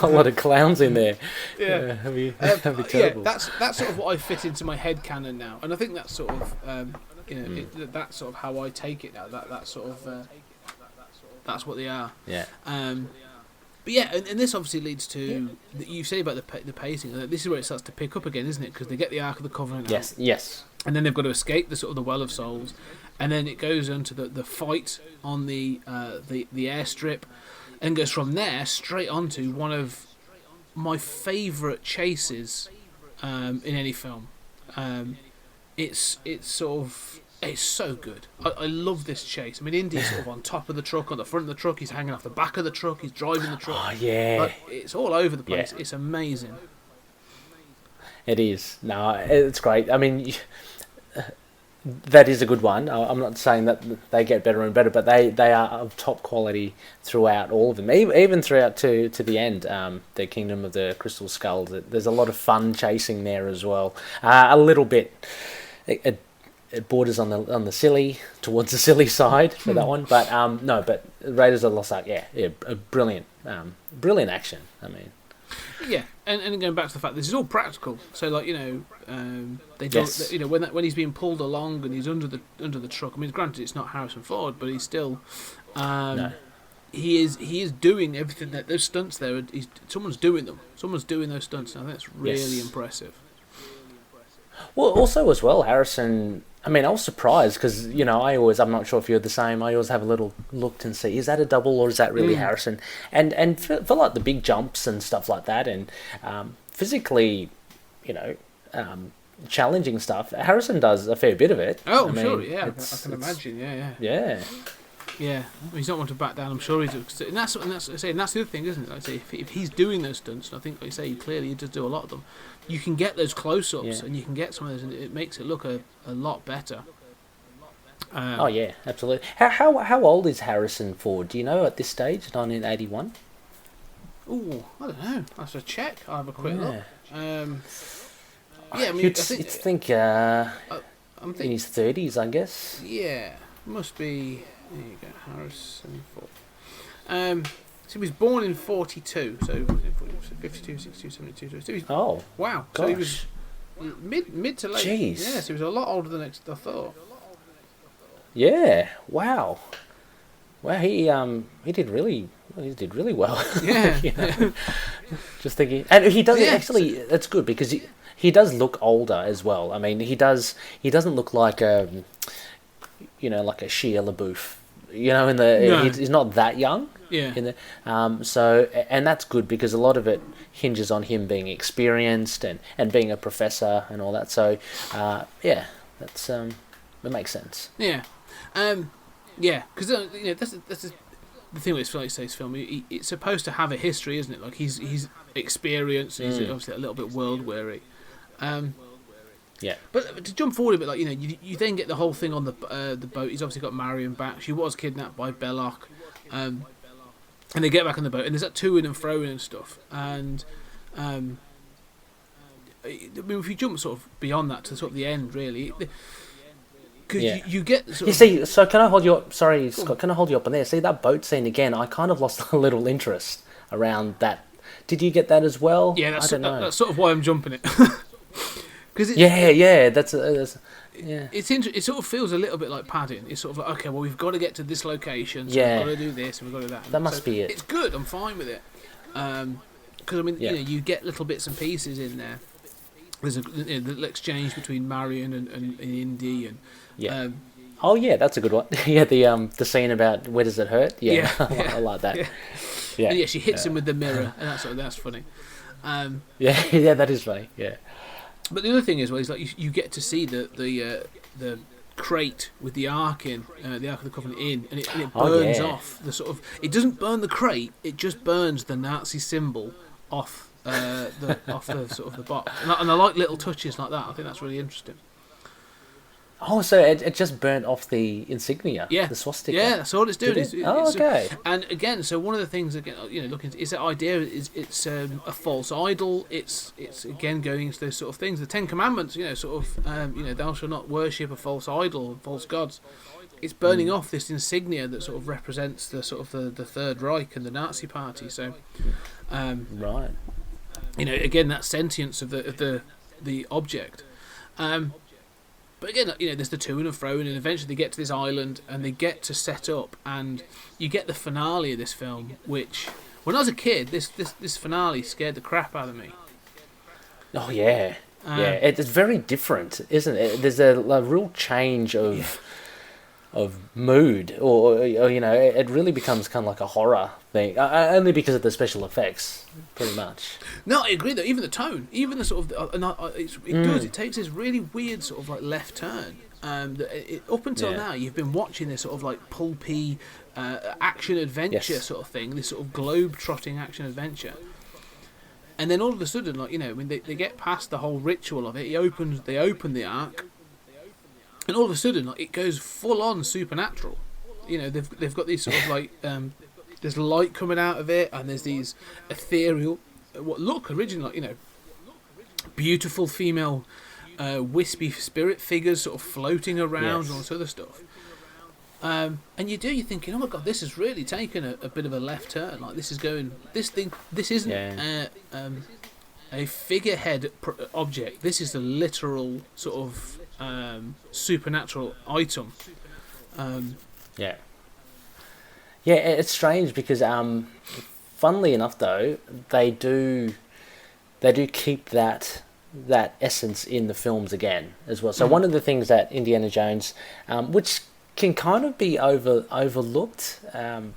lot of clowns in there. Yeah. That'd be terrible. Yeah, that's sort of what I fit into my head canon now, and I think that's sort of, you know, that's sort of how I take it now. That's sort of, that's what they are. Yeah. But yeah, and this obviously leads to you say about the pacing. This is where it starts to pick up again, isn't it? Because they get the Ark of the Covenant out. Yes. And then they've got to escape the sort of the Well of Souls, and then it goes into the fight on the airstrip, and goes from there straight onto one of my favourite chases in any film. It's sort of It's so good. I love this chase. I mean, Indy's sort of on top of the truck, on the front of the truck. He's hanging off the back of the truck. He's driving the truck. Oh yeah, Like, it's all over the place. Yeah. It's amazing. it is. No, it's great. I mean, that is a good one. I'm not saying that they get better and better, but they are of top quality throughout all of them, even throughout to the end. The Kingdom of the Crystal Skulls. There's a lot of fun chasing there as well. A little bit. It borders on the silly, towards the silly side for that one, but no, but Raiders of the Lost Ark, yeah, a brilliant action. I mean, Yeah, and going back to the fact this is all practical. So like they don't, Yes. when he's being pulled along and he's under the truck. I mean, granted it's not Harrison Ford, but he's still no. he is doing everything that those stunts there. Someone's doing them. Someone's doing those stunts. And I think that's really Yes. impressive. Well, also as well, Harrison. I mean, I was surprised because I'm not sure if you're the same. I always have a little look and see, is that a double or is that really Harrison? And for like the big jumps and stuff like that, and physically, challenging stuff, Harrison does a fair bit of it. Oh, I mean, sure, yeah, I can imagine, yeah. Yeah, he's not one to back down. I'm sure he's, and that's the other thing, isn't it? Like I say, if he's doing those stunts, and I think, like you say, clearly he does do a lot of them. You can get those close-ups, Yeah. and you can get some of those, and it makes it look a lot better. Oh yeah, absolutely. How old is Harrison Ford? Do you know at this stage, 1981? Oh, I don't know. I have to check. I'll have a quick look. Yeah. Yeah, I mean, You'd think I'm in thinking, his 30s, I guess. yeah, must be. There you go, Harrison Ford. So he was born in 42, so 52, 62, 72. So he's, Oh, wow. gosh. So he was mid to late. Jeez. Yeah, so he was a lot older than I thought. Yeah. Wow. Well, he did really well. Yeah. You know? Just thinking, and he does Yeah. actually. That's good because he does look older as well. I mean, he doesn't look like like a Shia LaBeouf. In the No. he's not that young. Yeah. In the so and that's good because a lot of it hinges on him being experienced and being a professor and all that. So yeah, that's it makes sense. Yeah. Yeah, because that's the thing with this film. It's supposed to have a history, isn't it? Like he's experienced. He's obviously a little bit world weary. Yeah. But to jump forward a bit, like you then get the whole thing on the boat. He's obviously got Marion back. She was kidnapped by Belloc, and they get back on the boat, and there's that to-ing and fro-ing and stuff. And I mean, if you jump sort of beyond that to sort of the end, really, because Yeah. you get sort You of, see, so can I hold you up? Sorry, Scott, can I hold you up on there? See that boat scene again? I kind of lost a little interest around that. Did you get that as well? yeah, I don't know. that's sort of why I'm jumping it. Because Yeah, that's yeah. it sort of feels a little bit like padding. It's sort of like, okay, well, we've got to get to this location, so Yeah. we've got to do this and we've got to do that. That must So be it. It's good. I'm fine with it. Because I mean, Yeah. you get little bits and pieces in there. There's a little exchange between Marion and Indy and Yeah. Oh yeah, that's a good one. Yeah, the scene about where does it hurt? Yeah, Yeah. I like that. Yeah. Yeah, and she hits him with the mirror, and that's funny. yeah, that is funny. Yeah, But the other thing is, well, is like you get to see the crate with the Ark in, the Ark of the Covenant in, and it burns off the sort of. It doesn't burn the crate; it just burns the Nazi symbol off off the sort of the box. And I like little touches like that. I think that's really interesting. Oh, so it just burnt off the insignia, Yeah, the swastika. Yeah, that's all it's doing. Did it? It's Okay. And again, so one of the things again, looking is that idea is it's a false idol. It's again going into those sort of things. The Ten Commandments, sort of, thou shalt not worship a false idol, false gods. It's burning off this insignia that sort of represents the sort of the Third Reich and the Nazi Party. So, Right. again, that sentience of the object. But again, there's the to and fro, and eventually they get to this island and they get to set up, and you get the finale of this film, which, when I was a kid, this finale scared the crap out of me. Oh yeah, it's very different, isn't it? There's a real change of mood, or it really becomes kind of like a horror thing, only because of the special effects, pretty much. No, I agree though. Even the tone, even the sort of, it does. It takes this really weird sort of like left turn, Up until now, you've been watching this sort of like pulpy action adventure sort of thing, this sort of globe-trotting action adventure. And then all of a sudden, like, you know, when they get past the whole ritual of it, they open the ark, and all of a sudden, like, it goes full on supernatural. You know, they've got these sort of like there's light coming out of it, and there's these ethereal, what look originally like, you know, beautiful female wispy spirit figures sort of floating around and all this other stuff. And you're thinking, oh my god, this has really taken a bit of a left turn. Like, this isn't a figurehead object. This is a literal sort of supernatural item. Yeah, it's strange because, funnily enough, though, they do keep that essence in the films again as well. So one of the things that Indiana Jones, which can kind of be overlooked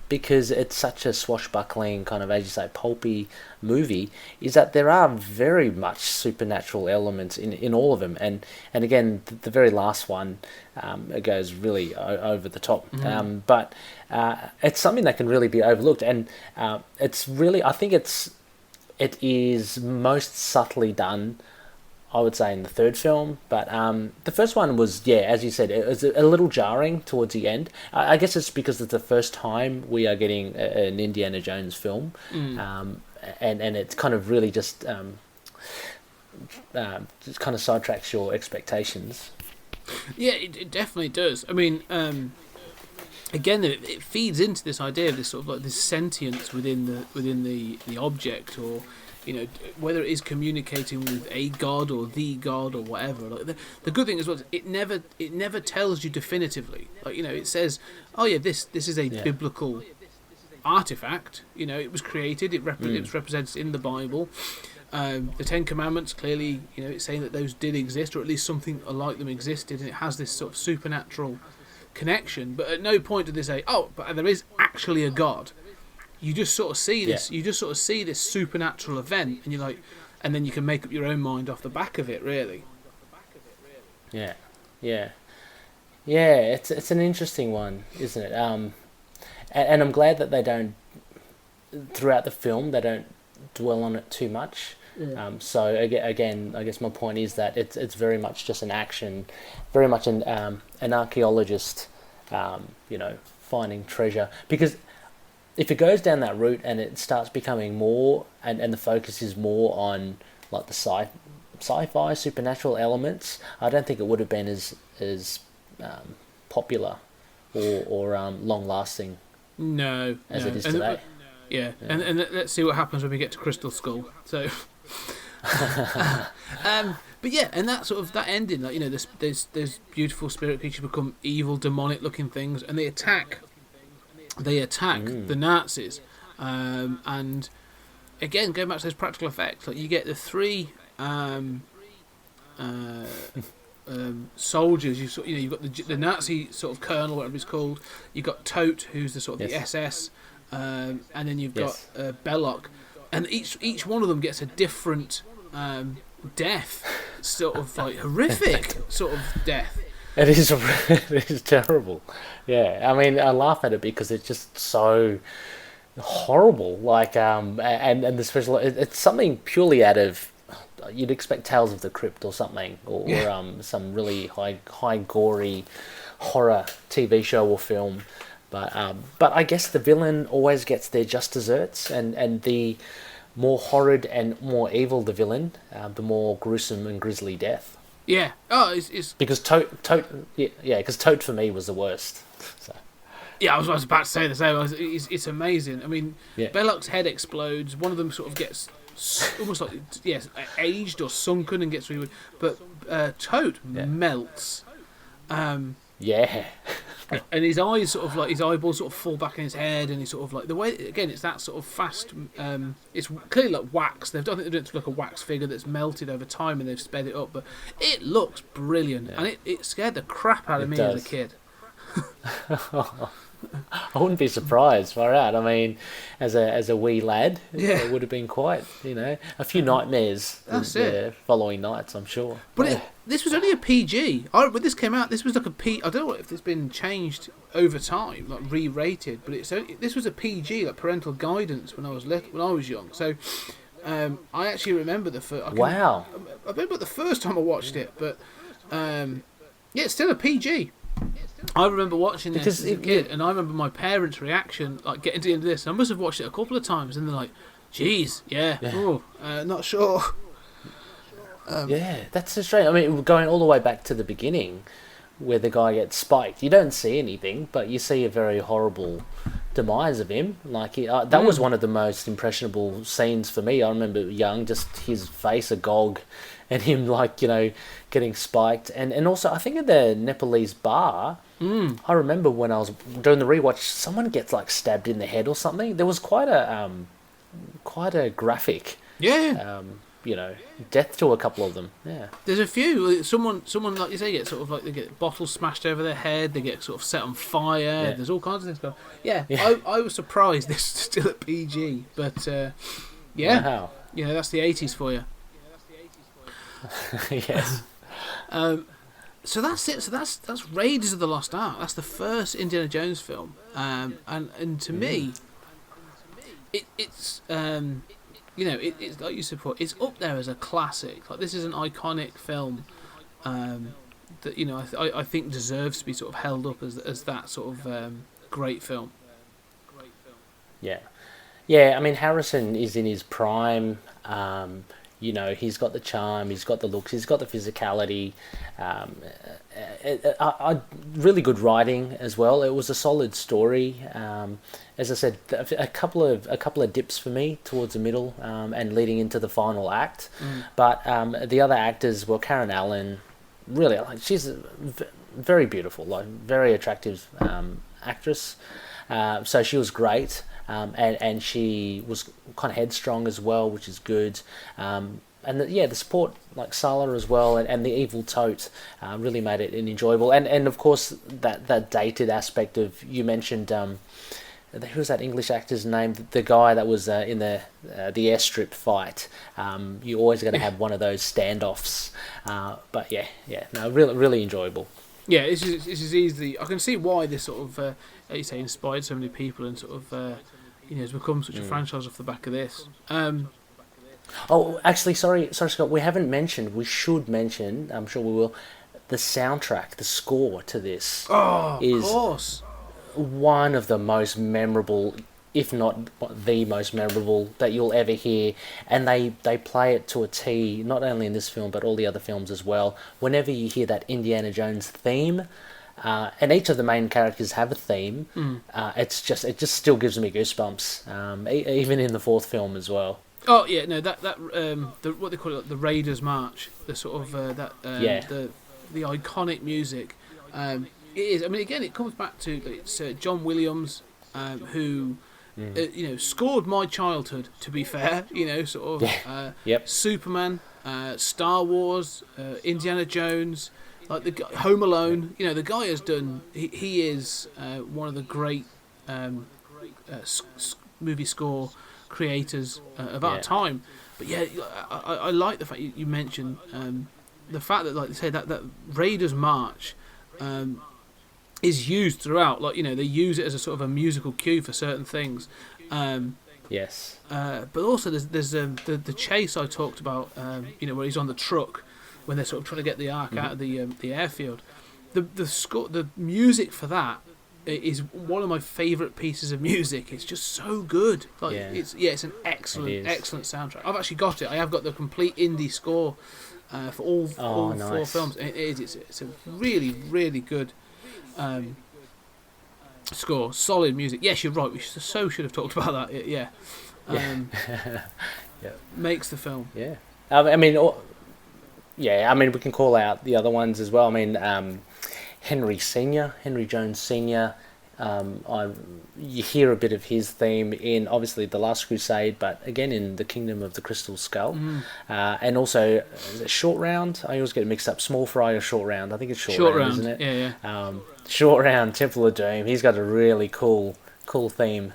because it's such a swashbuckling kind of, as you say, pulpy movie, is that there are very much supernatural elements in all of them. And again, the very last one, it goes really over the top. But it's something that can really be overlooked. And it's really, I think it is most subtly done, I would say, in the third film, but the first one was, as you said, it was a little jarring towards the end. I guess it's because it's the first time we are getting an Indiana Jones film, and it kind of really just kind of sidetracks your expectations. Yeah, it definitely does. I mean, again, it feeds into this idea of this sort of like this sentience within the object, or, you know, whether it is communicating with a god or the god or whatever. Like, the good thing as well, it never tells you definitively. Like, you know, it says, oh yeah, this is a biblical artifact. You know, it was created. It was represented in the Bible. The Ten Commandments, clearly, you know, it's saying that those did exist, or at least something like them existed, and it has this sort of supernatural connection. But at no point do they say, oh, but there is actually a god. You just sort of see this. You just sort of see this supernatural event, and you're like, and then you can make up your own mind off the back of it, really. Yeah. It's an interesting one, isn't it? And I'm glad that they don't, throughout the film, they don't dwell on it too much. So again, I guess my point is that it's very much just an action, very much an archaeologist, you know, finding treasure. Because if it goes down that route and it starts becoming more, and the focus is more on like the sci-fi supernatural elements, I don't think it would have been as popular or long lasting. No, as it is today. And let's see what happens when we get to Crystal Skull. So, but yeah, and that sort of that ending, like, you know, there's beautiful spirit creatures become evil, demonic looking things, and they attack the Nazis, and again, going back to those practical effects, like you get the three soldiers. You've got the Nazi sort of colonel, whatever it's called. You've got Todt, who's the sort of the SS, and then you've got Belloc, and each one of them gets a different death, sort of like horrific sort of death. It is terrible. Yeah, I mean, I laugh at it because it's just so horrible. Like, and the special, it's something purely out of, you'd expect Tales of the Crypt or something, or some really high gory horror TV show or film. But I guess the villain always gets their just desserts, and the more horrid and more evil the villain, the more gruesome and grisly death. Yeah. Oh, it's because Todt because Todt for me was the worst. So. Yeah, I was about to say the same. It's amazing. I mean, Belloc's head explodes. One of them sort of gets almost like aged or sunken and gets really. But Todt melts. And his eyes sort of like his eyeballs sort of fall back in his head, and he's sort of like the way again. It's that sort of fast. It's clearly like wax. I think they're doing it to like a wax figure that's melted over time, and they've sped it up. But it looks brilliant, and it scared the crap out of me as a kid. I wouldn't be surprised. Far out. I mean, as a wee lad, Yeah. it would have been quite, a few nightmares That's the following nights, I'm sure. But this was only a PG. When this came out, this was like a P. I don't know if it's been changed over time, like re-rated. But this was a PG, like parental guidance when I was young. So I actually remember the first. Wow. I remember the first time I watched it, but it's still a PG. I remember watching this as a kid, and I remember my parents' reaction, like getting to the end of this. I must have watched it a couple of times, and they're like, "Geez, yeah. Oh, not sure." Yeah, that's so strange. I mean, going all the way back to the beginning, where the guy gets spiked, you don't see anything, but you see a very horrible demise of him. Like that was one of the most impressionable scenes for me. I remember young, just his face agog, and him getting spiked, and also I think at the Nepalese bar. I remember when I was doing the rewatch, someone gets like stabbed in the head or something. There was quite a graphic. Yeah. Death to a couple of them. Yeah. There's a few. Someone like you say, they get bottles smashed over their head. They get sort of set on fire. Yeah. There's all kinds of things going. Yeah. I was surprised this is still at PG, but yeah. Wow. That's the 80s for you. Yes. So that's it. So that's Raiders of the Lost Ark. That's the first Indiana Jones film. And to me, it's it's like you said before, it's up there as a classic. Like this is an iconic film that I think deserves to be sort of held up as that sort of great film. Yeah. Yeah, I mean Harrison is in his prime. He's got the charm, he's got the looks, he's got the physicality. Really good writing as well. It was a solid story. As I said, a couple of dips for me towards the middle and leading into the final act. But the other actors, well, Karen Allen, really, she's very beautiful, like very attractive actress. So she was great. And she was kind of headstrong as well, which is good. And the support, like Sala as well, and the evil tote really made it enjoyable. And of course, that dated aspect of, you mentioned, who was that English actor's name? The guy that was in the airstrip fight. You're always going to have one of those standoffs. But really, really enjoyable. Yeah, this is easily. I can see why this sort of, like you say, inspired so many people and sort of, has become such a franchise off the back of this. Oh, actually, sorry, Scott. We should mention. I'm sure we will. The soundtrack, the score to this, is of course one of the most memorable, if not the most memorable, that you'll ever hear. And they play it to a T, not only in this film but all the other films as well. Whenever you hear that Indiana Jones theme, and each of the main characters have a theme, it just still gives me goosebumps. Even in the fourth film as well. Oh yeah, no, that what they call it, the Raiders March, the sort of the iconic music. It is. I mean, again, it comes back to it's John Williams, who scored my childhood. To be fair, sort of Superman, Star Wars, Indiana Jones, like the guy, Home Alone. The guy has done. He is one of the great movie score creators of our time. But yeah, I like the fact you mentioned the fact that, like you say, that Raiders March is used throughout. Like they use it as a sort of a musical cue for certain things. Yes. But also there's the chase I talked about. Where he's on the truck when they're sort of trying to get the Ark out of the airfield. The music for that is one of my favourite pieces of music. It's just so good. Like it's an excellent soundtrack. I've actually got it. I have got the complete indie score for all four films. And it's a really, really good score. Solid music. Yes, you're right. We should have talked about that. Yeah. Makes the film. Yeah. I mean, we can call out the other ones as well. I mean, Henry Jones Sr., You hear a bit of his theme in obviously The Last Crusade, but again in The Kingdom of the Crystal Skull, and also is it Short Round? I always get it mixed up. Small Fry or Short Round? I think it's Short Round, isn't it? Yeah. Short Round, Temple of Doom. He's got a really cool theme.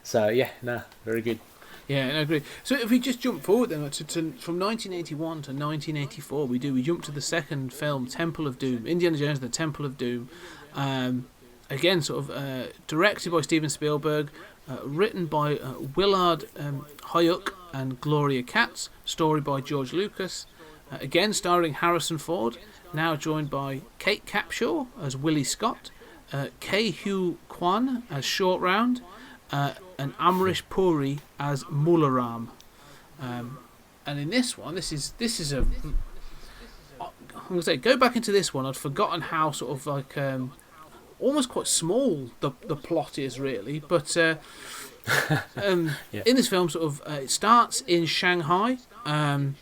So yeah, no, very good. Yeah, I agree. So if we just jump forward then from 1981 to 1984, we jump to the second film, Temple of Doom, Indiana Jones: The Temple of Doom. Again, sort of directed by Steven Spielberg, written by Willard Huyck and Gloria Katz, story by George Lucas. Again, starring Harrison Ford, now joined by Kate Capshaw as Willie Scott, Ke-Huy Quan as Short Round, and Amrish Puri as Mularam. And in this one, this is a. I'm gonna say, go back into this one. I'd forgotten how sort of like almost quite small the plot is really, but in this film, sort of it starts in Shanghai, and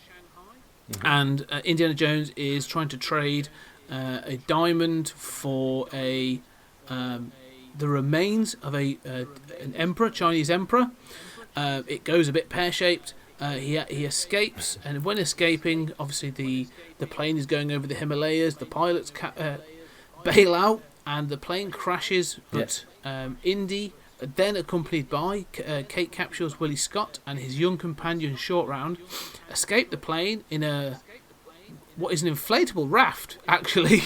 Indiana Jones is trying to trade a diamond for the remains of an emperor, Chinese emperor. It goes a bit pear-shaped. He escapes, and when escaping, obviously the plane is going over the Himalayas. The pilots bail out, and the plane crashes. But Indy, then accompanied by Kate Capshaw's Willie Scott and his young companion Short Round, escape the plane in what is an inflatable raft, actually.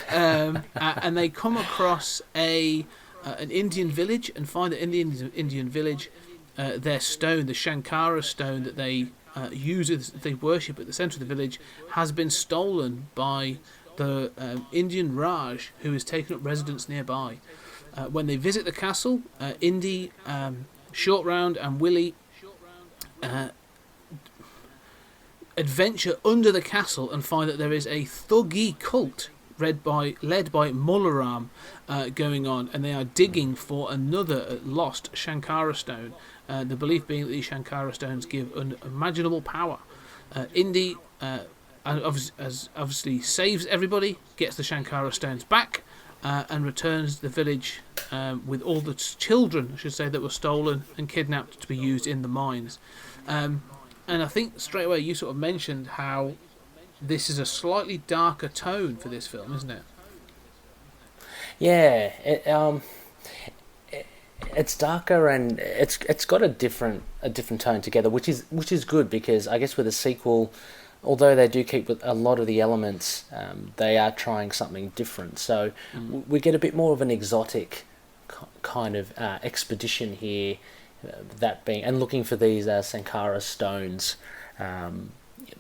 And they come across an Indian village and find that in the Indian village, their stone, the Shankara stone that they use, they worship at the centre of the village, has been stolen by the Indian Raj, who has taken up residence nearby. When they visit the castle, Indy, Short Round, and Willie adventure under the castle and find that there is a Thuggee cult led by Mularam going on, and they are digging for another lost Shankara stone. The belief being that these Shankara stones give unimaginable power. Indy obviously saves everybody, gets the Shankara stones back, and returns the village with all the children, I should say, that were stolen and kidnapped to be used in the mines. And I think straight away you sort of mentioned how this is a slightly darker tone for this film, isn't it? Yeah, it's darker and it's got a different tone together, which is good, because I guess with a sequel, although they do keep with a lot of the elements, they are trying something different. So we get a bit more of an exotic kind of expedition here, that being and looking for these Sankara stones.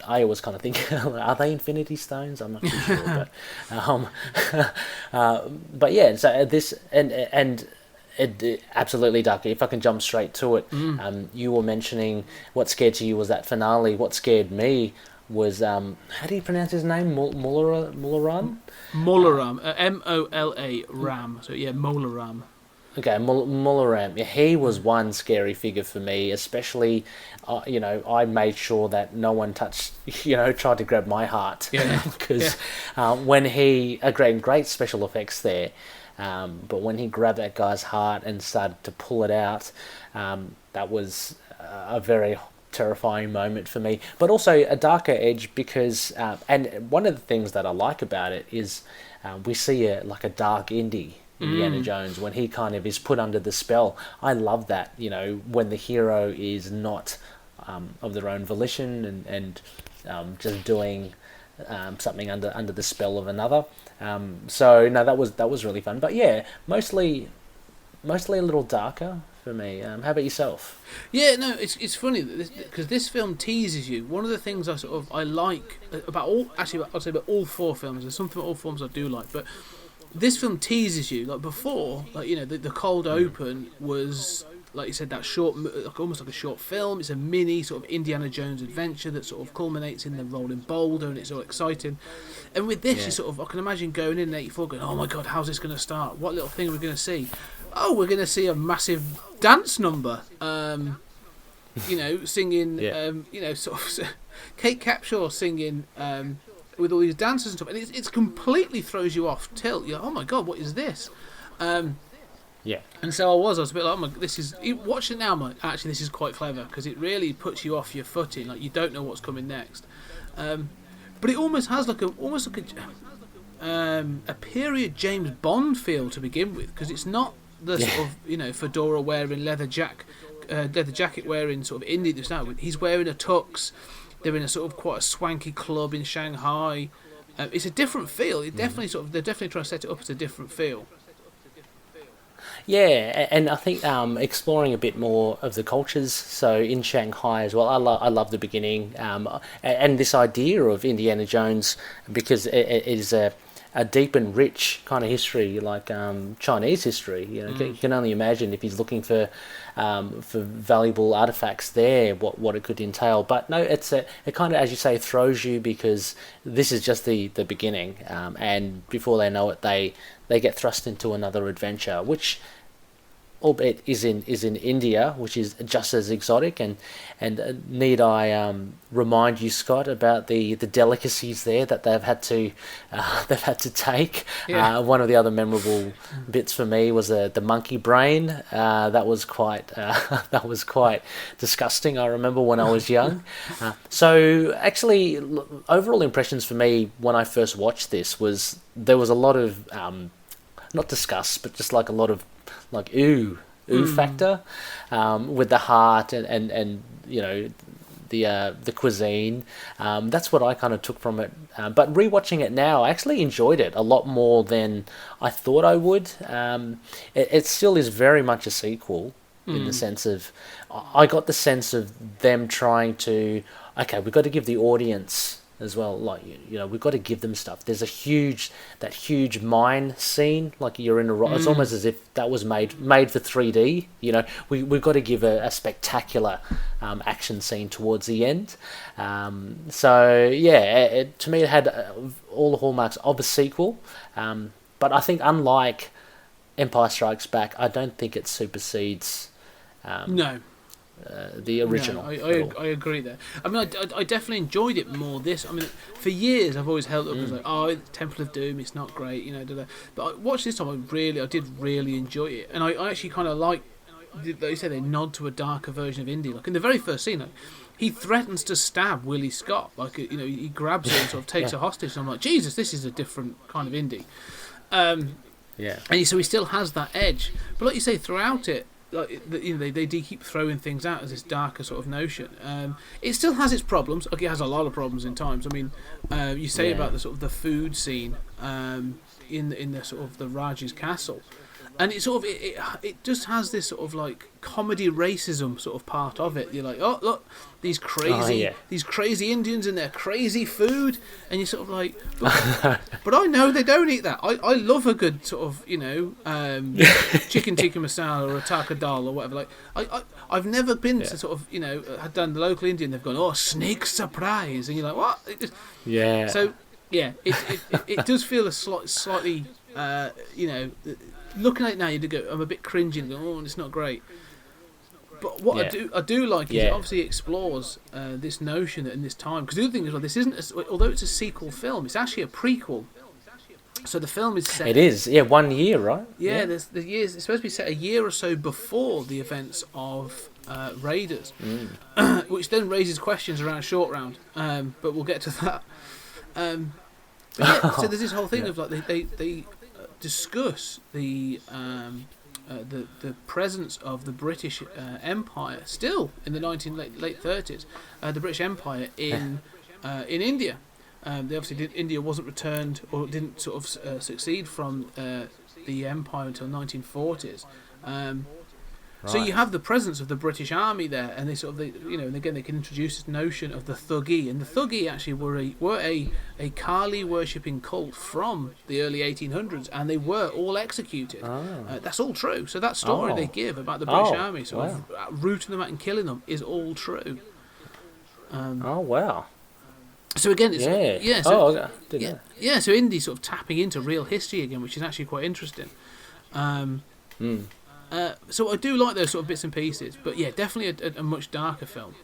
I always kind of think, are they Infinity Stones? I'm not too sure, but yeah. So this and it absolutely dark. If I can jump straight to it, you were mentioning what scared you was that finale. What scared me was how do you pronounce his name? Mularam? Molaram, Mola Ram. So yeah, Molaram. Okay, Mularam. Yeah, he was one scary figure for me, especially. I made sure that no one touched. Tried to grab my heart. Yeah. Because when he great special effects there, but when he grabbed that guy's heart and started to pull it out, that was a very terrifying moment for me, but also a darker edge because and one of the things that I like about it is we see a dark Indy Indiana Jones when he kind of is put under the spell. I love that, when the hero is not of their own volition and just doing something under the spell of another. So no, that was really fun, but yeah, mostly a little darker for me. How about yourself? Yeah, no, it's funny because this film teases you. One of the things I like about all four films. There's something about all films I do like, but this film teases you. Like before, the cold open was, like you said, that short, almost like a short film. It's a mini sort of Indiana Jones adventure that sort of culminates in them rolling boulder, and it's all exciting. And with this, I can imagine going in '84, going, "Oh my God, how's this going to start? What little thing are we going to see? Oh, we're going to see a massive dance number." Singing. Sort of Kate Capshaw singing with all these dancers and stuff, and it completely throws you off tilt. You're like, "Oh my God, what is this?" Yeah. And so I was a bit like, oh my, this is watch it now. I'm like, actually, this is quite clever because it really puts you off your footing. Like you don't know what's coming next, but it almost has like a period James Bond feel to begin with, because it's not the sort of fedora wearing leather jacket wearing sort of indie that's now. He's wearing a tux. They're in a sort of quite a swanky club in Shanghai. It's a different feel. It definitely they're definitely trying to set it up as a different feel. Yeah, and I think exploring a bit more of the cultures. So in Shanghai as well, I love the beginning, and this idea of Indiana Jones, because it is a deep and rich kind of history, like Chinese history. You can only imagine if he's looking for valuable artifacts there, what it could entail. But no, it kind of, as you say, throws you, because this is just the beginning, and before they know it, they get thrust into another adventure, which, albeit is in India, which is just as exotic. And need I remind you, Scott, about the delicacies there that they've had to take. Yeah. One of the other memorable bits for me was the monkey brain. That was quite disgusting. I remember when I was young. So actually, overall impressions for me when I first watched this was there was a lot of not disgust, but just like a lot of like ooh factor with the heart and the cuisine. That's what I kind of took from it. But rewatching it now, I actually enjoyed it a lot more than I thought I would. It still is very much a sequel in the sense of, I got the sense of them trying to, okay, we've got to give the audience as well, like we've got to give them stuff. There's that huge mine scene, like you're in a it's almost as if that was made for 3D. We've got to give a spectacular action scene towards the end. So yeah, to me it had all the hallmarks of a sequel, but I think unlike Empire Strikes Back, I don't think it supersedes the original. No, I agree there. I mean, I definitely enjoyed it more. For years I've always held it up as like, Temple of Doom, it's not great, But I watched this time, I did really enjoy it, and I actually kind of like you said, they nod to a darker version of Indy. Like in the very first scene, he threatens to stab Willie Scott. Like he grabs her and sort of takes her hostage. And I'm like, Jesus, this is a different kind of Indy. Yeah. And so he still has that edge, but like you say, throughout it, they do keep throwing things out as this darker sort of notion. It still has its problems. Like it has a lot of problems in times. I mean, you say about the sort of the food scene in the sort of the Raj's castle, and it sort of it just has this sort of like comedy racism sort of part of it. You're like, oh look, these crazy Indians and their crazy food, and you're sort of like, but I know they don't eat that. I love a good sort of chicken tikka masala or a taka dal or whatever. Like I've never been to sort of had done the local Indian. They've gone snake surprise, and you're like, what? So yeah, it does feel a slightly looking at it now, you do go, I'm a bit cringy and go, oh, it's not great. But what I do like is it obviously explores this notion that in this time, because the other thing is, this isn't, although it's a sequel film, it's actually a prequel. So the film is set. It is, 1 year, right? Yeah, there's the years. It's supposed to be set a year or so before the events of Raiders, which then raises questions around Short Round. But we'll get to that. So there's this whole thing of like they discuss the presence of the British Empire still in the late 30s, the British Empire in India. They obviously India wasn't returned or didn't sort of succeed from the empire until 1940s. So you have the presence of the British Army there, and they and again they can introduce this notion of the Thuggee, and the Thuggee actually were a Kali worshipping cult from the early 1800s, and they were all executed. That's all true. So that story they give about the British Army, sort of rooting them out and killing them, is all true. Wow. So again, it's so Indy sort of tapping into real history again, which is actually quite interesting. So I do like those sort of bits and pieces, but yeah, definitely a much darker film.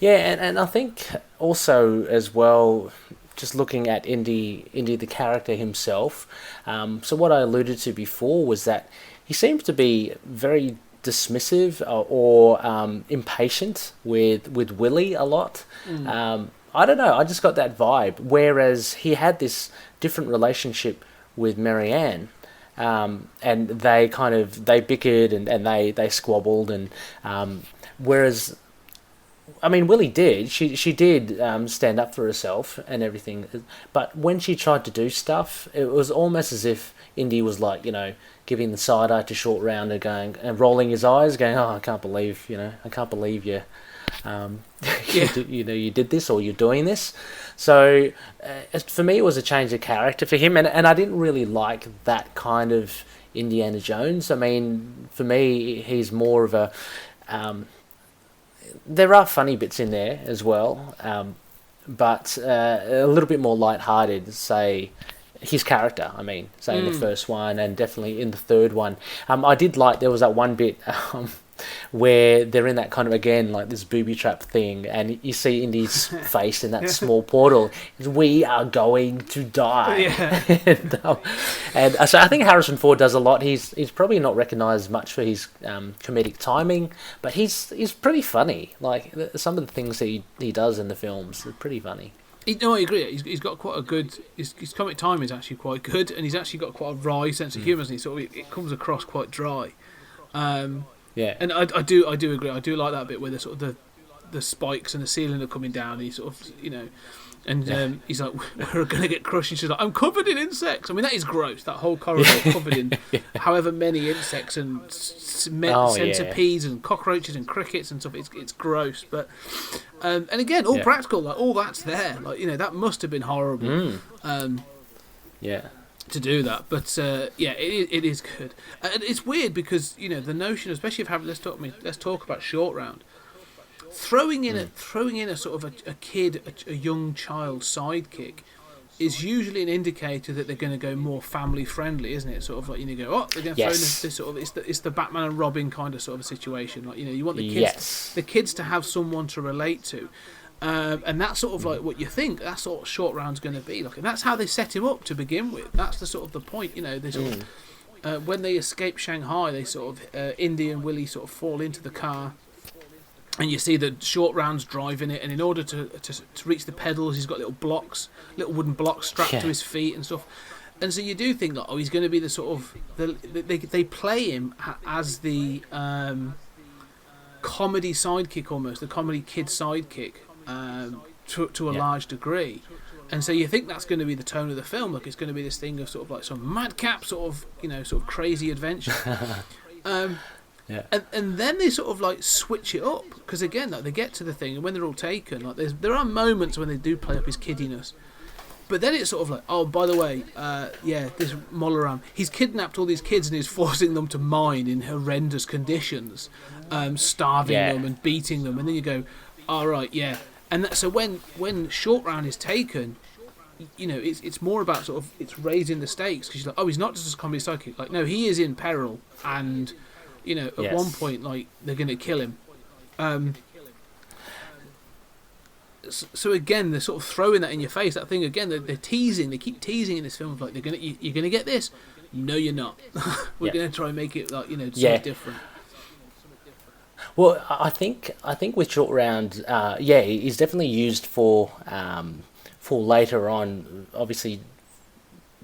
Yeah, and I think also as well, just looking at Indy the character himself. So what I alluded to before was that he seems to be very dismissive or impatient with Willie a lot. I don't know. I just got that vibe. Whereas he had this different relationship with Marianne. And they bickered and they squabbled, and whereas, I mean, Willie did. She did stand up for herself and everything, but when she tried to do stuff, it was almost as if Indy was like, giving the side eye to Short Round and rolling his eyes, going, "Oh, I can't believe you, you did this or you're doing this." So for me, it was a change of character for him, and I didn't really like that kind of Indiana Jones. I mean, for me, he's more of a. There are funny bits in there as well, but a little bit more lighthearted. Say his character. I mean, say in the first one, and definitely in the third one. I did like there was that one bit. Where they're in that kind of, again, like this booby trap thing, and you see Indy's face in that small portal. We are going to die. Yeah. and so I think Harrison Ford does a lot. He's probably not recognised much for his comedic timing, but he's pretty funny. Like some of the things that he does in the films are pretty funny. No, I agree. He's got quite a good. His comic timing is actually quite good, and he's actually got quite a wry sense of humour. And it comes across quite dry. Yeah, and I do agree. I do like that bit where the sort of the spikes and the ceiling are coming down. And he sort of and he's like, "We're going to get crushed." And she's like, "I'm covered in insects." I mean, that is gross. That whole corridor covered in however many insects and centipedes and cockroaches and crickets and stuff. It's gross, but and again, all practical. Like all that's there. Like that must have been horrible. To do that, but it is good. And it's weird because the notion, especially of having let's talk about Short Round, throwing in a sort of a kid, a young child sidekick, is usually an indicator that they're going to go more family friendly, isn't it? Sort of like they're going to throw in this sort of it's the Batman and Robin kind of sort of a situation. Like you want the kids to have someone to relate to. And that's sort of like what you think. That's what Short Round's going to be like, and that's how they set him up to begin with. That's the sort of the point, They sort of when they escape Shanghai, they sort of Indy and Willie sort of fall into the car, and you see that Short Round's driving it, and in order to reach the pedals, he's got little wooden blocks strapped to his feet and stuff. And so you do think like, he's going to be the sort of they play him as the comedy sidekick almost, the comedy kid sidekick. To a large degree, and so you think that's going to be the tone of the film. Like it's going to be this thing of sort of like some madcap sort of crazy adventure, and then they sort of like switch it up because again, like they get to the thing, and when they're all taken, like there are moments when they do play up his kiddiness, but then it's sort of like, oh, by the way, this Molaram, he's kidnapped all these kids and he's forcing them to mine in horrendous conditions, starving them and beating them, and then you go, all right, yeah. And so when Short Round is taken, it's more about sort of it's raising the stakes because you're like, oh, he's not just a comedy sidekick. Like, no, he is in peril, and at one point, like they're going to kill him. So again, they're sort of throwing that in your face. That thing again, they're teasing. They keep teasing in this film of like you're gonna get this. No, you're not. We're gonna try and make it like something different. Well, I think with Short Round, he's definitely used for later on. Obviously,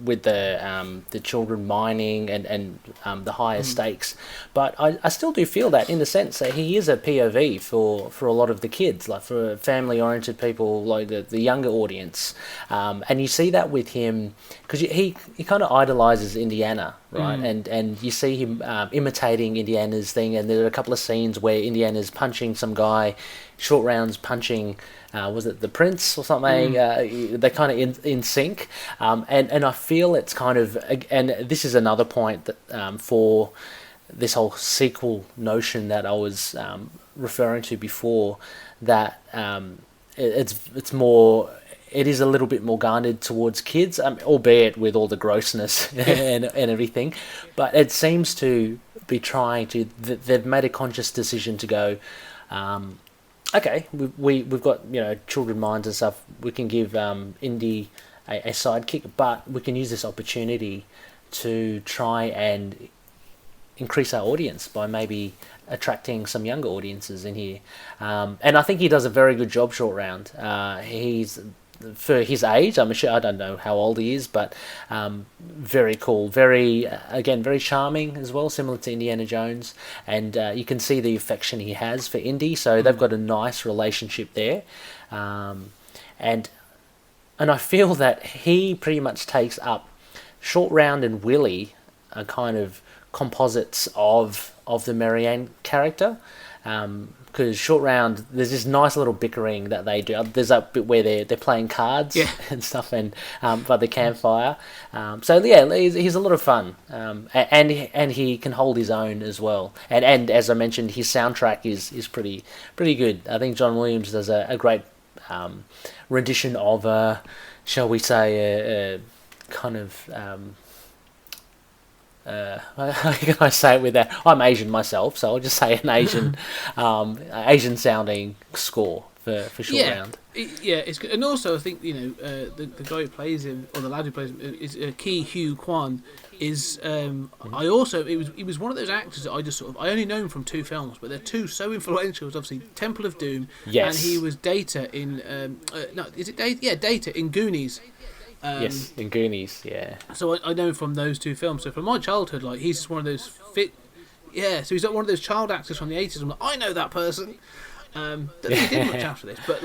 with the children mining and the higher stakes, but I still do feel that in the sense that he is a POV for a lot of the kids, like for family oriented people, like the younger audience, and you see that with him because he kind of idolizes Indiana, right? And you see him imitating Indiana's thing, and there are a couple of scenes where Indiana's punching some guy, Short Round's punching. Was it the Prince or something? They're kind of in sync, and I feel it's kind of, and this is another point that for this whole sequel notion that I was referring to before, that it's more. It is a little bit more garnered towards kids, albeit with all the grossness and everything, but it seems to be trying to. They've made a conscious decision to go. okay, we've got children minds and stuff. We can give Indy a sidekick, but we can use this opportunity to try and increase our audience by maybe attracting some younger audiences in here. And I think he does a very good job short round. He's for his age, I'm sure, I don't know how old he is, but very cool, very charming as well, similar to Indiana Jones, and you can see the affection he has for Indy, so they've got a nice relationship there, and I feel that he pretty much takes up Short Round and Willie are kind of composites of the Marianne character. Because Short Round, there's this nice little bickering that they do. There's that bit where they're playing cards and stuff, and by the campfire. So yeah, he's a lot of fun, and he can hold his own as well. And as I mentioned, his soundtrack is pretty good. I think John Williams does a great rendition of, shall we say, a kind of. How can I say it with that? I'm Asian myself, so I'll just say an Asian sounding score for Short Round. It's good. And also I think the guy who plays him, or the lad who plays him, is Ki Hugh Kwan. Is he was one of those actors that I just I only know him from 2 films, but they're 2 so influential. It's obviously Temple of Doom, and he was Data in Data in Goonies. Yes, in Goonies, yeah. So I know him from those 2 films. So from my childhood, he's just one of those so he's like one of those child actors from the 80s. I'm like, I know that person. That he did much after this, but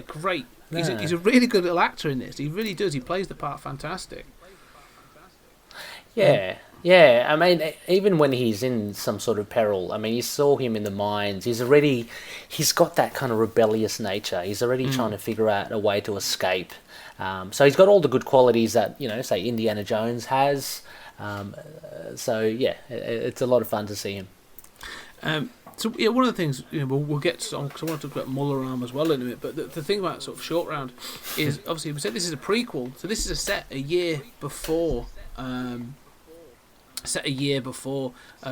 great. He's a really good little actor in this. He really does. He plays the part fantastic. Yeah. I mean, even when he's in some sort of peril, I mean, you saw him in the mines. He's got that kind of rebellious nature. He's already trying to figure out a way to escape. So he's got all the good qualities that, say Indiana Jones has. So yeah, it's a lot of fun to see him. So yeah, one of the things we'll get to, because I want to talk about Muller Arm as well in a minute. But the thing about sort of Short Round is obviously we said this is a prequel, so this is a year before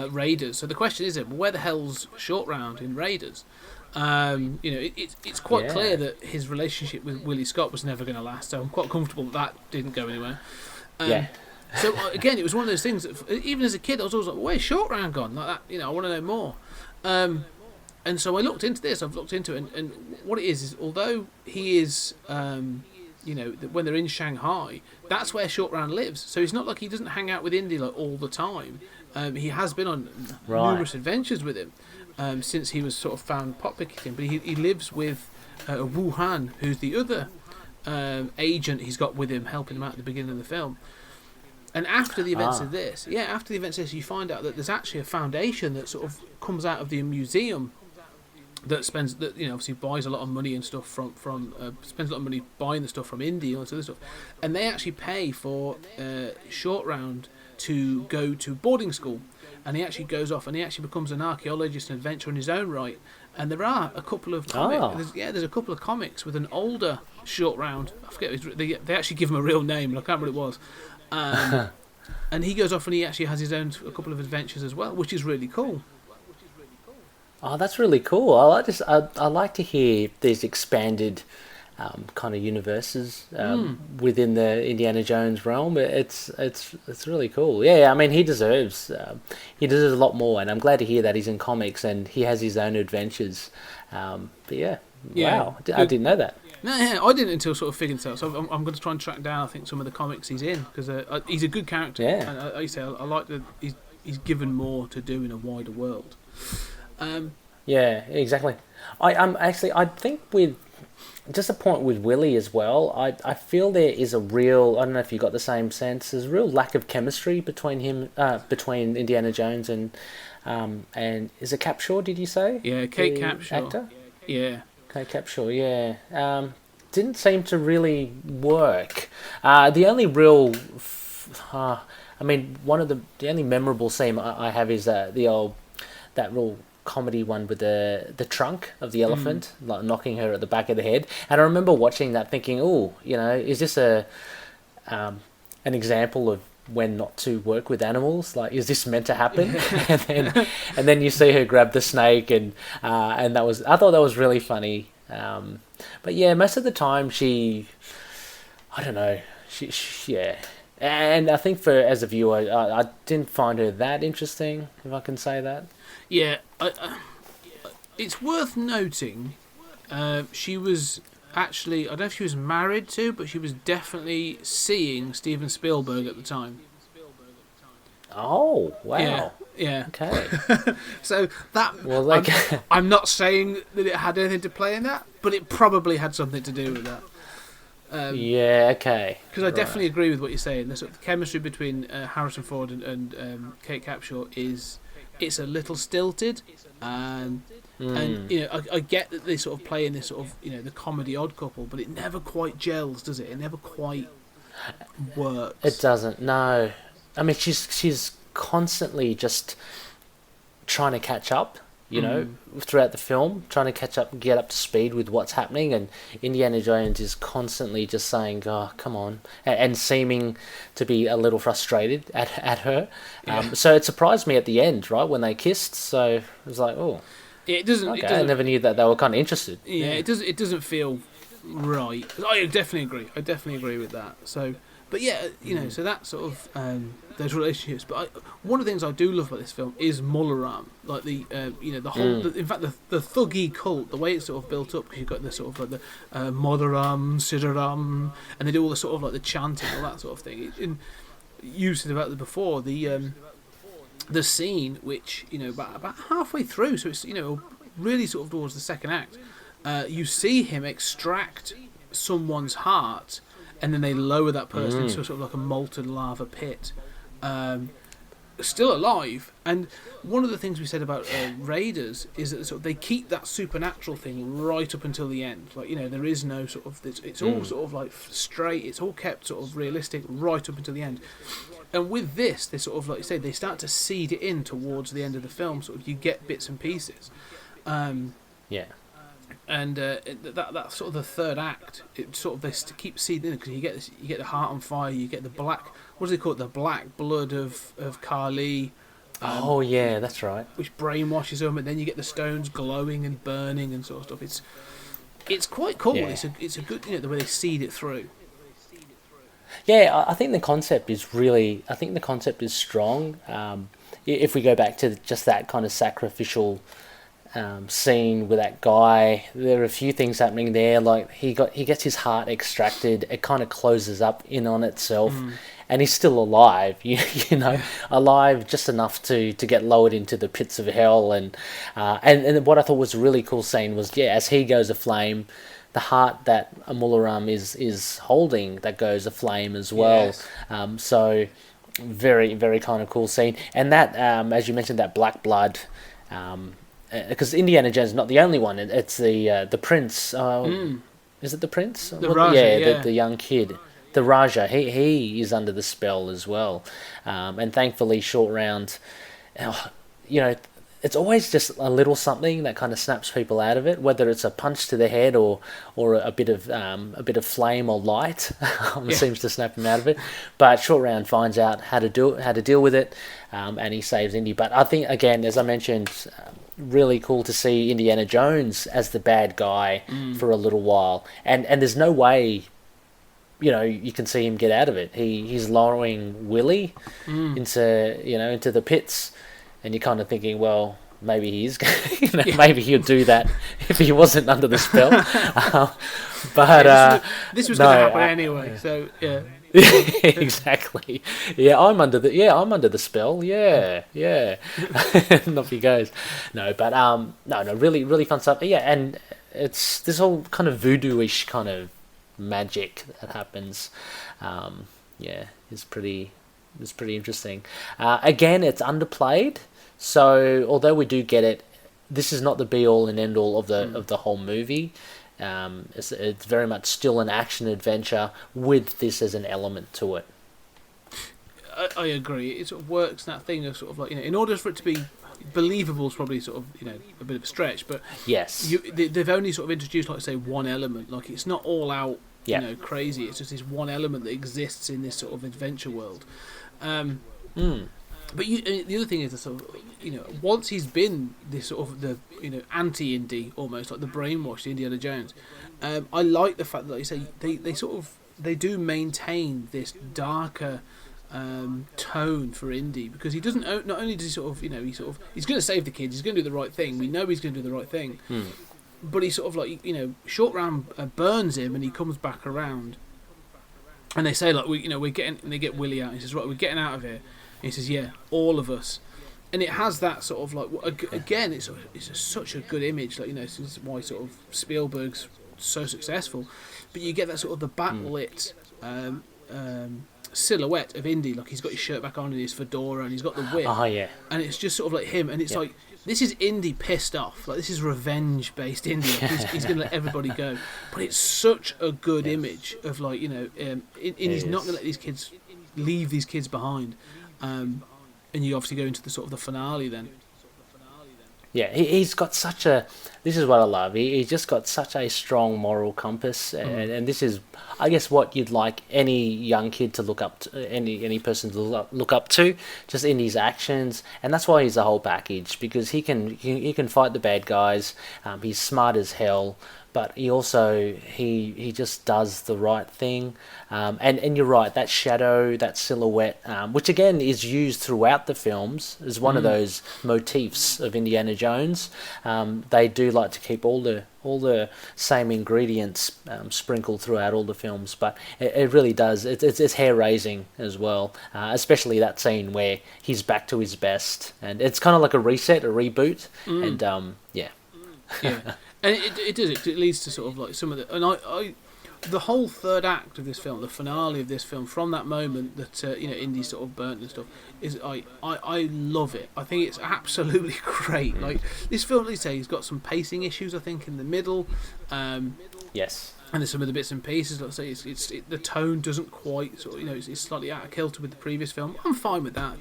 Raiders. So the question is, where the hell's Short Round in Raiders? It's quite clear that his relationship with Willie Scott was never going to last. So I'm quite comfortable that didn't go anywhere. So again, it was one of those things that even as a kid, I was always like, "Where's Short Round gone?" Like that, I want to know more. And so I looked into this. I've looked into it, and what it is although he is, when they're in Shanghai, that's where Short Round lives. So it's not like he doesn't hang out with Indy all the time. He has been on numerous adventures with him since he was sort of found pot-picketing. But he lives with Wu Han, who's the other agent he's got with him, helping him out at the beginning of the film. And after the events of this, you find out that there's actually a foundation that sort of comes out of the museum that obviously buys a lot of money and stuff spends a lot of money buying the stuff from Indy and all this other stuff, and they actually pay for Short Round to go to boarding school, and he actually goes off and he actually becomes an archaeologist and adventurer in his own right. And there are a couple of comics. There's a couple of comics with an older Short Round. I forget. They actually give him a real name, and I can't remember what it was. And he goes off and he actually has his own a couple of adventures as well, which is really cool. Oh, that's really cool. I like to hear these expanded kind of universes within the Indiana Jones realm. It's really cool. Yeah, I mean he deserves a lot more, and I'm glad to hear that he's in comics and he has his own adventures. But wow, I didn't know that. No, I didn't until sort of figuring this out. So I'm going to try and track down, I think, some of the comics he's in, because he's a good character. Yeah. And I like that he's given more to do in a wider world. Yeah, exactly. I think with just a point with Willie as well, I feel there is a real, I don't know if you got the same sense, there's a real lack of chemistry between between Indiana Jones and is it Capshaw, did you say? Yeah, Kate Capshaw. Actor? Yeah. Kate Capshaw, yeah. Didn't seem to really work. The only real, one of the only memorable scene I have is that real comedy one with the trunk of the elephant, like knocking her at the back of the head. And I remember watching that thinking, is this an example of when not to work with animals. Like, is this meant to happen? and then you see her grab the snake, and I thought that was really funny. But yeah, most of the time I don't know, yeah. And I think as a viewer, I didn't find her that interesting, if I can say that. Yeah, it's worth noting, she was actually, I don't know if she was married to, but she was definitely seeing Steven Spielberg at the time. Oh, wow. Yeah. Okay. So that, Well, like, I'm not saying that it had anything to play in that, but it probably had something to do with that. yeah, okay. Because I definitely agree with what you're saying. The sort of chemistry between Harrison Ford and Kate Capshaw it's a little stilted, and you know, I get that they sort of play in this sort of, you know, the comedy odd couple, but it never quite gels, does it? It never quite works. It doesn't. No, I mean, she's constantly just trying to catch up. You know, throughout the film, trying to catch up, get up to speed with what's happening, and Indiana Jones is constantly just saying, "Oh, come on," and seeming to be a little frustrated at her. So it surprised me at the end, right, when they kissed. So it was like, oh, It doesn't. okay, It doesn't, I never knew that they were kind of interested. yeah, it doesn't feel right. I definitely agree. I definitely agree with that. So, but yeah, you know, so that sort of those relationships. But one of the things I do love about this film is Mularam, like the you know, the whole. In fact, the thuggy cult, the way it's sort of built up, because you've got the sort of like the Modaram, Sidaram, and they do all the sort of like the chanting, all that sort of thing. And you said about it before, the scene, which, you know, about halfway through, so it's, you know, really sort of towards the second act, you see him extract someone's heart, and then they lower that person into sort of like a molten lava pit, still alive. And one of the things we said about Raiders is that sort of they keep that supernatural thing right up until the end. Like, you know, there is no sort of, it's all sort of like straight, it's all kept sort of realistic right up until the end. And with this, they sort of, like you say, they start to seed it in towards the end of the film. Sort of, you get bits and pieces. Yeah. And that sort of the third act, it sort of, they keep seeding in, because you get the heart on fire, you get the black, what do they call it, the black blood of Kali. Oh yeah, that's right. Which brainwashes them, and then you get the stones glowing and burning and sort of stuff. It's quite cool. Yeah. It's a good, you know, the way they seed it through. Yeah, I think the concept is strong. If we go back to just that kind of sacrificial scene with that guy, there are a few things happening there. Like he gets his heart extracted. It kind of closes up in on itself, and he's still alive. You know, alive just enough to get lowered into the pits of hell. And what I thought was a really cool scene was, yeah, as he goes aflame, the heart that Amularam is holding, that goes aflame as well. Yes. So very, very kind of cool scene. And that, as you mentioned, that black blood, because Indiana Jones is not the only one. It's the prince. Is it the prince? The Raja, yeah. The young kid. The Raja, he is under the spell as well. And thankfully, Short Round, you know, it's always just a little something that kind of snaps people out of it, whether it's a punch to the head or a bit of flame or light seems to snap him out of it. But Short Round finds out how to deal with it, and he saves Indy. But I think, again, as I mentioned, really cool to see Indiana Jones as the bad guy for a little while, and there's no way, you know, you can see him get out of it. He's lowering Willie into the pits. And you're kind of thinking, well, maybe he's, maybe he'll do that if he wasn't under the spell. But this was going to happen anyway. So yeah, exactly. Yeah, I'm under the spell. Yeah. And off he goes. No, but no, really, really fun stuff. Yeah, and it's this whole kind of voodoo-ish kind of magic that happens. It's pretty interesting. Again, it's underplayed. So although we do get it, this is not the be all and end all of the whole movie. It's very much still an action adventure with this as an element to it. I agree. It sort of works, that thing of sort of like, you know, in order for it to be believable is probably sort of, you know, a bit of a stretch, but yes, they've only sort of introduced, like I say, one element. Like, it's not all out Yeah. crazy. It's just this one element that exists in this sort of adventure world. But the other thing is that sort of, once he's been this sort of the anti-indie, almost like the brainwashed Indiana Jones, I like the fact that, like you say, they do maintain this darker tone for indie, because he doesn't, not only does he sort of he's going to save the kids, he's going to do the right thing. We know he's going to do the right thing, but he sort of like Short Round burns him, and he comes back around, and they say like we're getting, and they get Willie out. And he says, right, we're getting out of here. And he says, yeah, all of us. And it has that sort of like, again, it's such a good image. Like, this is why sort of Spielberg's so successful. But you get that sort of the backlit silhouette of Indy. Like, he's got his shirt back on and his fedora, and he's got the whip. Oh, yeah. And it's just sort of like him. And it's like, this is Indy pissed off. Like, this is revenge-based Indy. Like, he's going to let everybody go. But it's such a good image of, like, he's not going to let these kids leave these kids behind. And you obviously go into the sort of the finale then. Yeah, he's got such a... This is what I love. He's just got such a strong moral compass, and this is, I guess, what you'd like any young kid to look up to, any person to look up to, just in his actions, and that's why he's the whole package, because he can fight the bad guys. He's smart as hell, but he also he just does the right thing, and you're right, that shadow, that silhouette, which again is used throughout the films, is one of those motifs of Indiana Jones. They do like to keep all the same ingredients sprinkled throughout all the films, but it really does. It's hair raising as well, especially that scene where he's back to his best, and it's kind of like a reset, a reboot, and yeah. And it does. It leads to sort of like some of the, and I the whole third act of this film, the finale of this film, from that moment that Indy sort of burnt and stuff, is I love it. I think it's absolutely great. Like, this film, let's say, he's got some pacing issues, I think, in the middle. Yes. And there's some of the bits and pieces. Let's say the tone doesn't quite sort of, it's slightly out of kilter with the previous film. I'm fine with that.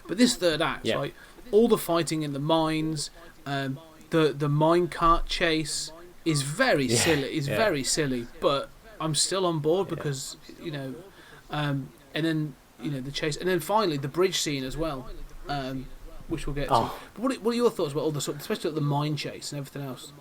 But this third act, like all the fighting in the mines, the minecart chase is very silly. It's very silly, but I'm still on board because and then the chase, and then finally the bridge scene as well, which we'll get to. But what are your thoughts about all the sort, especially the mine chase and everything else?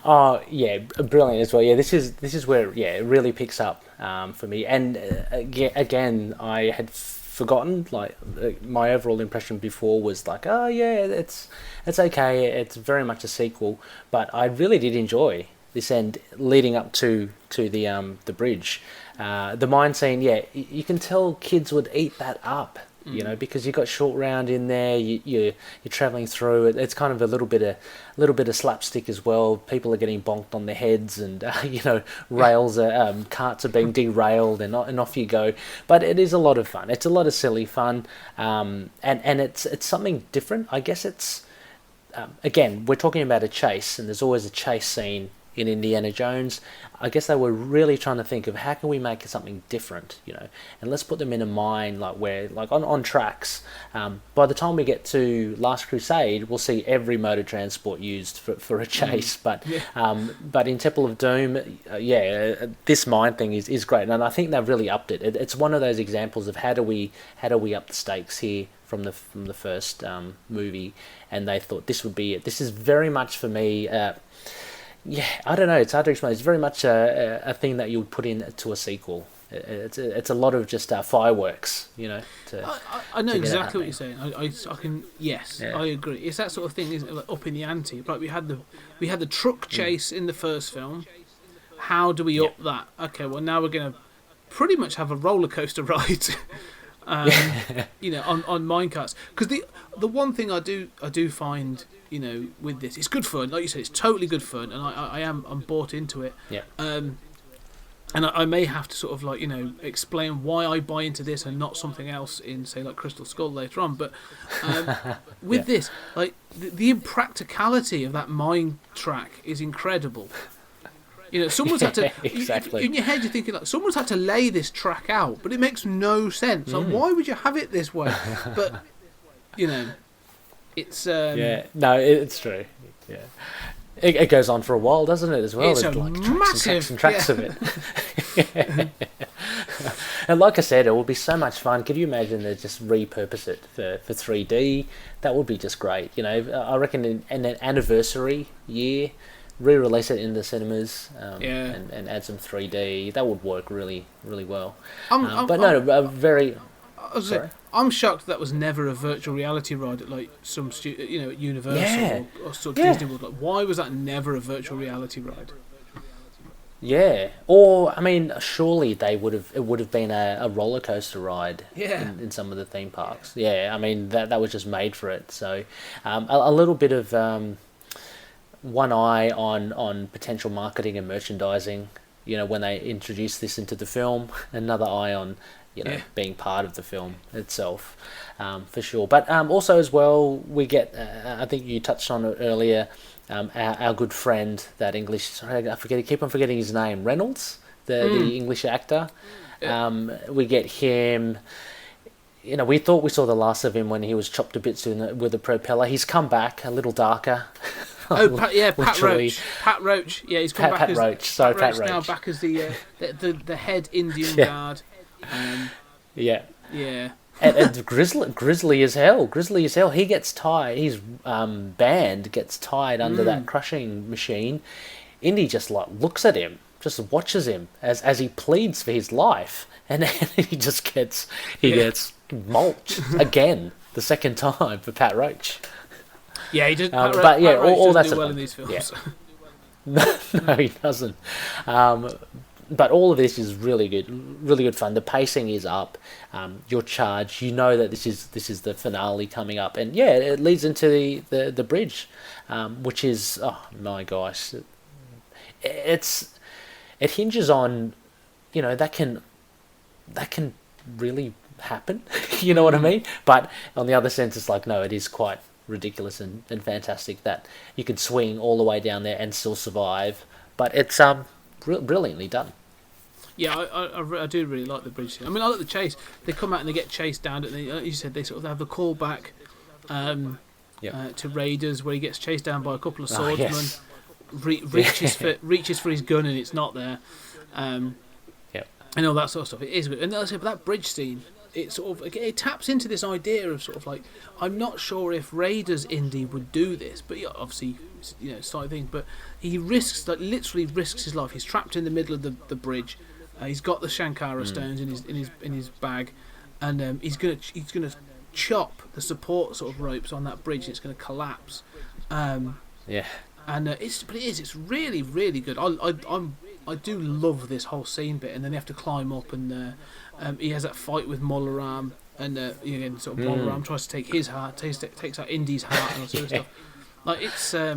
Oh yeah, brilliant as well. Yeah, this is where it really picks up for me. And again, I had forgotten, like, my overall impression before was like, oh yeah, it's okay. It's very much a sequel, but I really did enjoy this end leading up to the bridge, the mine scene. Yeah, you can tell kids would eat that up. Because you got Short Round in there, you're travelling through it. It's kind of a little bit of slapstick as well. People are getting bonked on their heads, and rails carts are being derailed, and off you go. But it is a lot of fun. It's a lot of silly fun, and it's something different. I guess it's again, we're talking about a chase, and there's always a chase scene in Indiana Jones. I guess they were really trying to think of how can we make something different, and let's put them in a mine, like where, like on tracks. By the time we get to Last Crusade, we'll see every mode of transport used for a chase. But in Temple of Doom, this mine thing is great, and I think they've really upped it. It's one of those examples of how do we up the stakes here from the first movie, and they thought this would be it. This is very much for me. I don't know. It's hard to explain. It's very much a thing that you would put into a sequel. It's a lot of just fireworks, I know exactly what you're saying. I can I agree. It's that sort of thing, isn't it? Like up in the ante. Like we had the truck chase in the first film. How do we up that? Okay, well now we're gonna pretty much have a roller coaster ride. On minecarts, because the one thing I do find with this, it's good fun, like you said, it's totally good fun, and I'm bought into it. And I may have to sort of explain why I buy into this and not something else in, say, like Crystal Skull later on. But with this, like the impracticality of that mine track is incredible. Someone's had to... Exactly. In your head, you're thinking, like, someone's had to lay this track out, but it makes no sense. Like, why would you have it this way? But, it's... no, it's true. Yeah. It goes on for a while, doesn't it, as well? It's There's a like massive tracks of it. And like I said, it would be so much fun. Could you imagine they just repurpose it for 3D? That would be just great. You know, I reckon in an anniversary year, re-release it in the cinemas, and add some 3D. That would work really, really well. I'm shocked that was never a virtual reality ride at like some at Universal or sort of Disney World. Like, why was that never a virtual reality ride? Yeah, or I mean, surely it would have been a roller coaster ride. Yeah. In some of the theme parks. Yeah, I mean that was just made for it. So, a little bit of one eye on potential marketing and merchandising. You know, when they introduce this into the film, another eye on being part of the film itself, for sure. But also as well, we get. I think you touched on it earlier. Our good friend, that English, sorry, I keep on forgetting his name, Reynolds, the English actor. We get him. You know, we thought we saw the last of him when he was chopped to bits with a propeller. He's come back a little darker. Pat Roach. Pat Roach. Yeah, he's come back as Pat Roach. Now back as the head Indian guard. Yeah. Yeah. and grizzly as hell. Grizzly as hell. He gets tied. His band gets tied under that crushing machine. Indy just like looks at him, just watches him as he pleads for his life, and then he gets mulched again the second time for Pat Roach. Yeah, he did. But yeah, all that's do well in these films. Yeah. No, he doesn't. But all of this is really good fun. The pacing is up. You're charged. You know that this is the finale coming up, and yeah, it leads into the bridge, which is, oh my gosh, it hinges on, that can really happen. You know what I mean? But on the other sense, it's like, no, it is quite ridiculous and fantastic that you can swing all the way down there and still survive. But it's brilliantly done. Yeah, I do really like the bridge scene. I mean, I like the chase. They come out and they get chased down, and like you said, they sort of have the callback to Raiders, where he gets chased down by a couple of swordsmen, reaches for his gun and it's not there, and all that sort of stuff. It is good. And like I said, but that bridge scene, it taps into this idea of sort of like, I'm not sure if Raiders Indy would do this, but obviously, slight things. But he literally risks his life. He's trapped in the middle of the bridge. He's got the Shankara stones in his bag, and he's gonna chop the support sort of ropes on that bridge. And it's gonna collapse. And it's really, really good. I do love this whole scene bit, and then they have to climb up, and he has that fight with Molaram, and again, sort of Molaram tries to take his heart, takes out Indy's heart, and all sort of stuff. Like it's a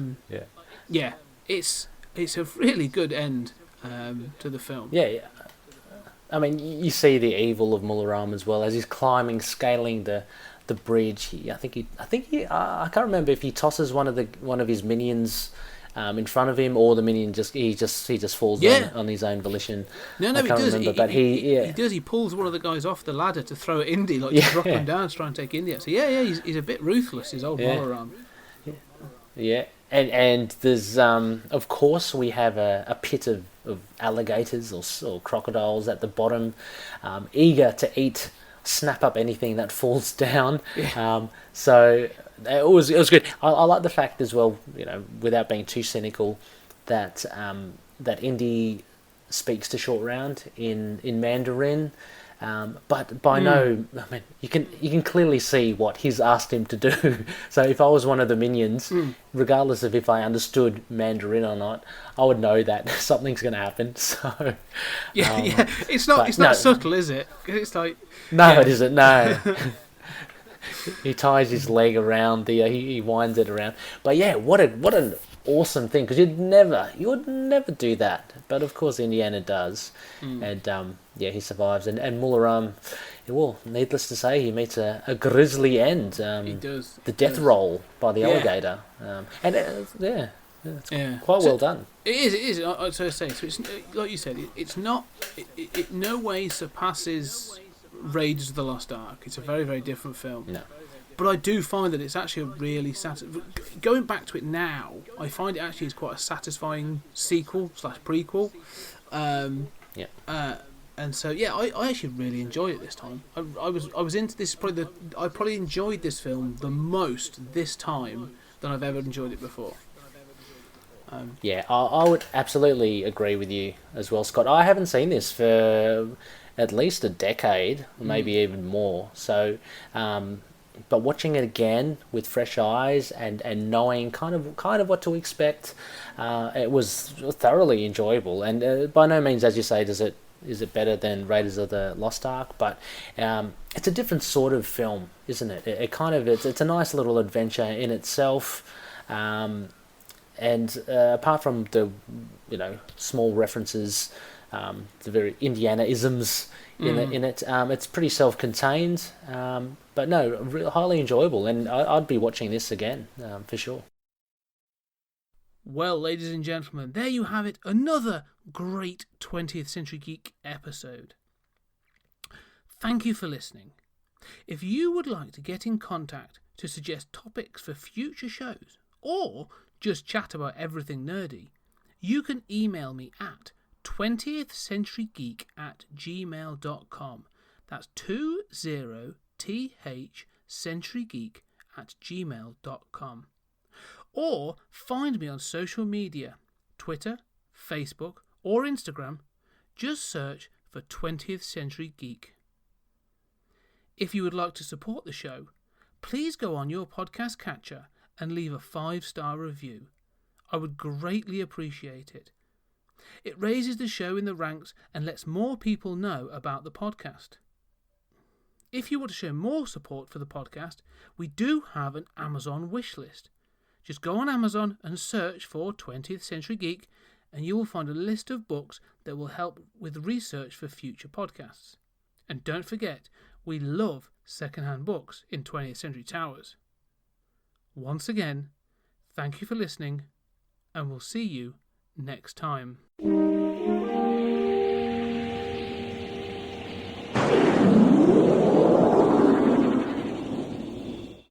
really good end to the film. Yeah. I mean, you see the evil of Mularam as well as he's scaling the bridge. I can't remember if he tosses one of his minions in front of him, or the minion just falls on his own volition. No, I can't remember, but he does. He pulls one of the guys off the ladder to throw at Indy, to drop him down to try and take Indy out. So he's a bit ruthless, his old Molaram. Yeah. And there's of course we have a pit of alligators or crocodiles at the bottom, eager to snap up anything that falls down. So it was good. I like the fact as well, without being too cynical, that Indy speaks to Short Round in Mandarin. But by I mean, you can clearly see what he's asked him to do. So if I was one of the minions, regardless of if I understood Mandarin or not, I would know that something's going to happen. So it's not subtle, is it? It's like it isn't. No. He ties his leg around he winds it around. But yeah, what an awesome thing, because you would never do that, but of course Indiana does. And he survives, and Mularam, well, needless to say, he meets a grisly end. He does. The death roll by the alligator, and it's quite well done. It is. I say so. It's like you said. It's not. It no way surpasses Raiders of the Lost Ark. It's a very, very different film. No. But I do find that it's actually a really going back to it now, I find it actually is quite a satisfying sequel / prequel. And so I actually really enjoyed it this time. I was into this. I probably enjoyed this film the most this time than I've ever enjoyed it before. I would absolutely agree with you as well, Scott. I haven't seen this for at least a decade, maybe even more. So, but watching it again with fresh eyes and knowing kind of what to expect, it was thoroughly enjoyable. And by no means, as you say, is it better than Raiders of the Lost Ark, but it's a different sort of film, isn't it? It's a nice little adventure in itself. And apart from the small references, the very Indiana-isms in it, it's pretty self-contained. But no, highly enjoyable, and I'd be watching this again for sure. Well, ladies and gentlemen, there you have it, another great 20th Century Geek episode. Thank you for listening. If you would like to get in contact to suggest topics for future shows, or just chat about everything nerdy, you can email me at 20thcenturygeek@gmail.com. That's 20thcenturygeek@gmail.com. Or find me on social media, Twitter, Facebook, or Instagram. Just search for 20th Century Geek. If you would like to support the show, please go on your podcast catcher and leave a 5-star review. I would greatly appreciate it. It raises the show in the ranks and lets more people know about the podcast. If you want to show more support for the podcast, we do have an Amazon wishlist. Just go on Amazon and search for 20th Century Geek, and you will find a list of books that will help with research for future podcasts. And don't forget, we love second-hand books in 20th Century Towers. Once again, thank you for listening, and we'll see you next time.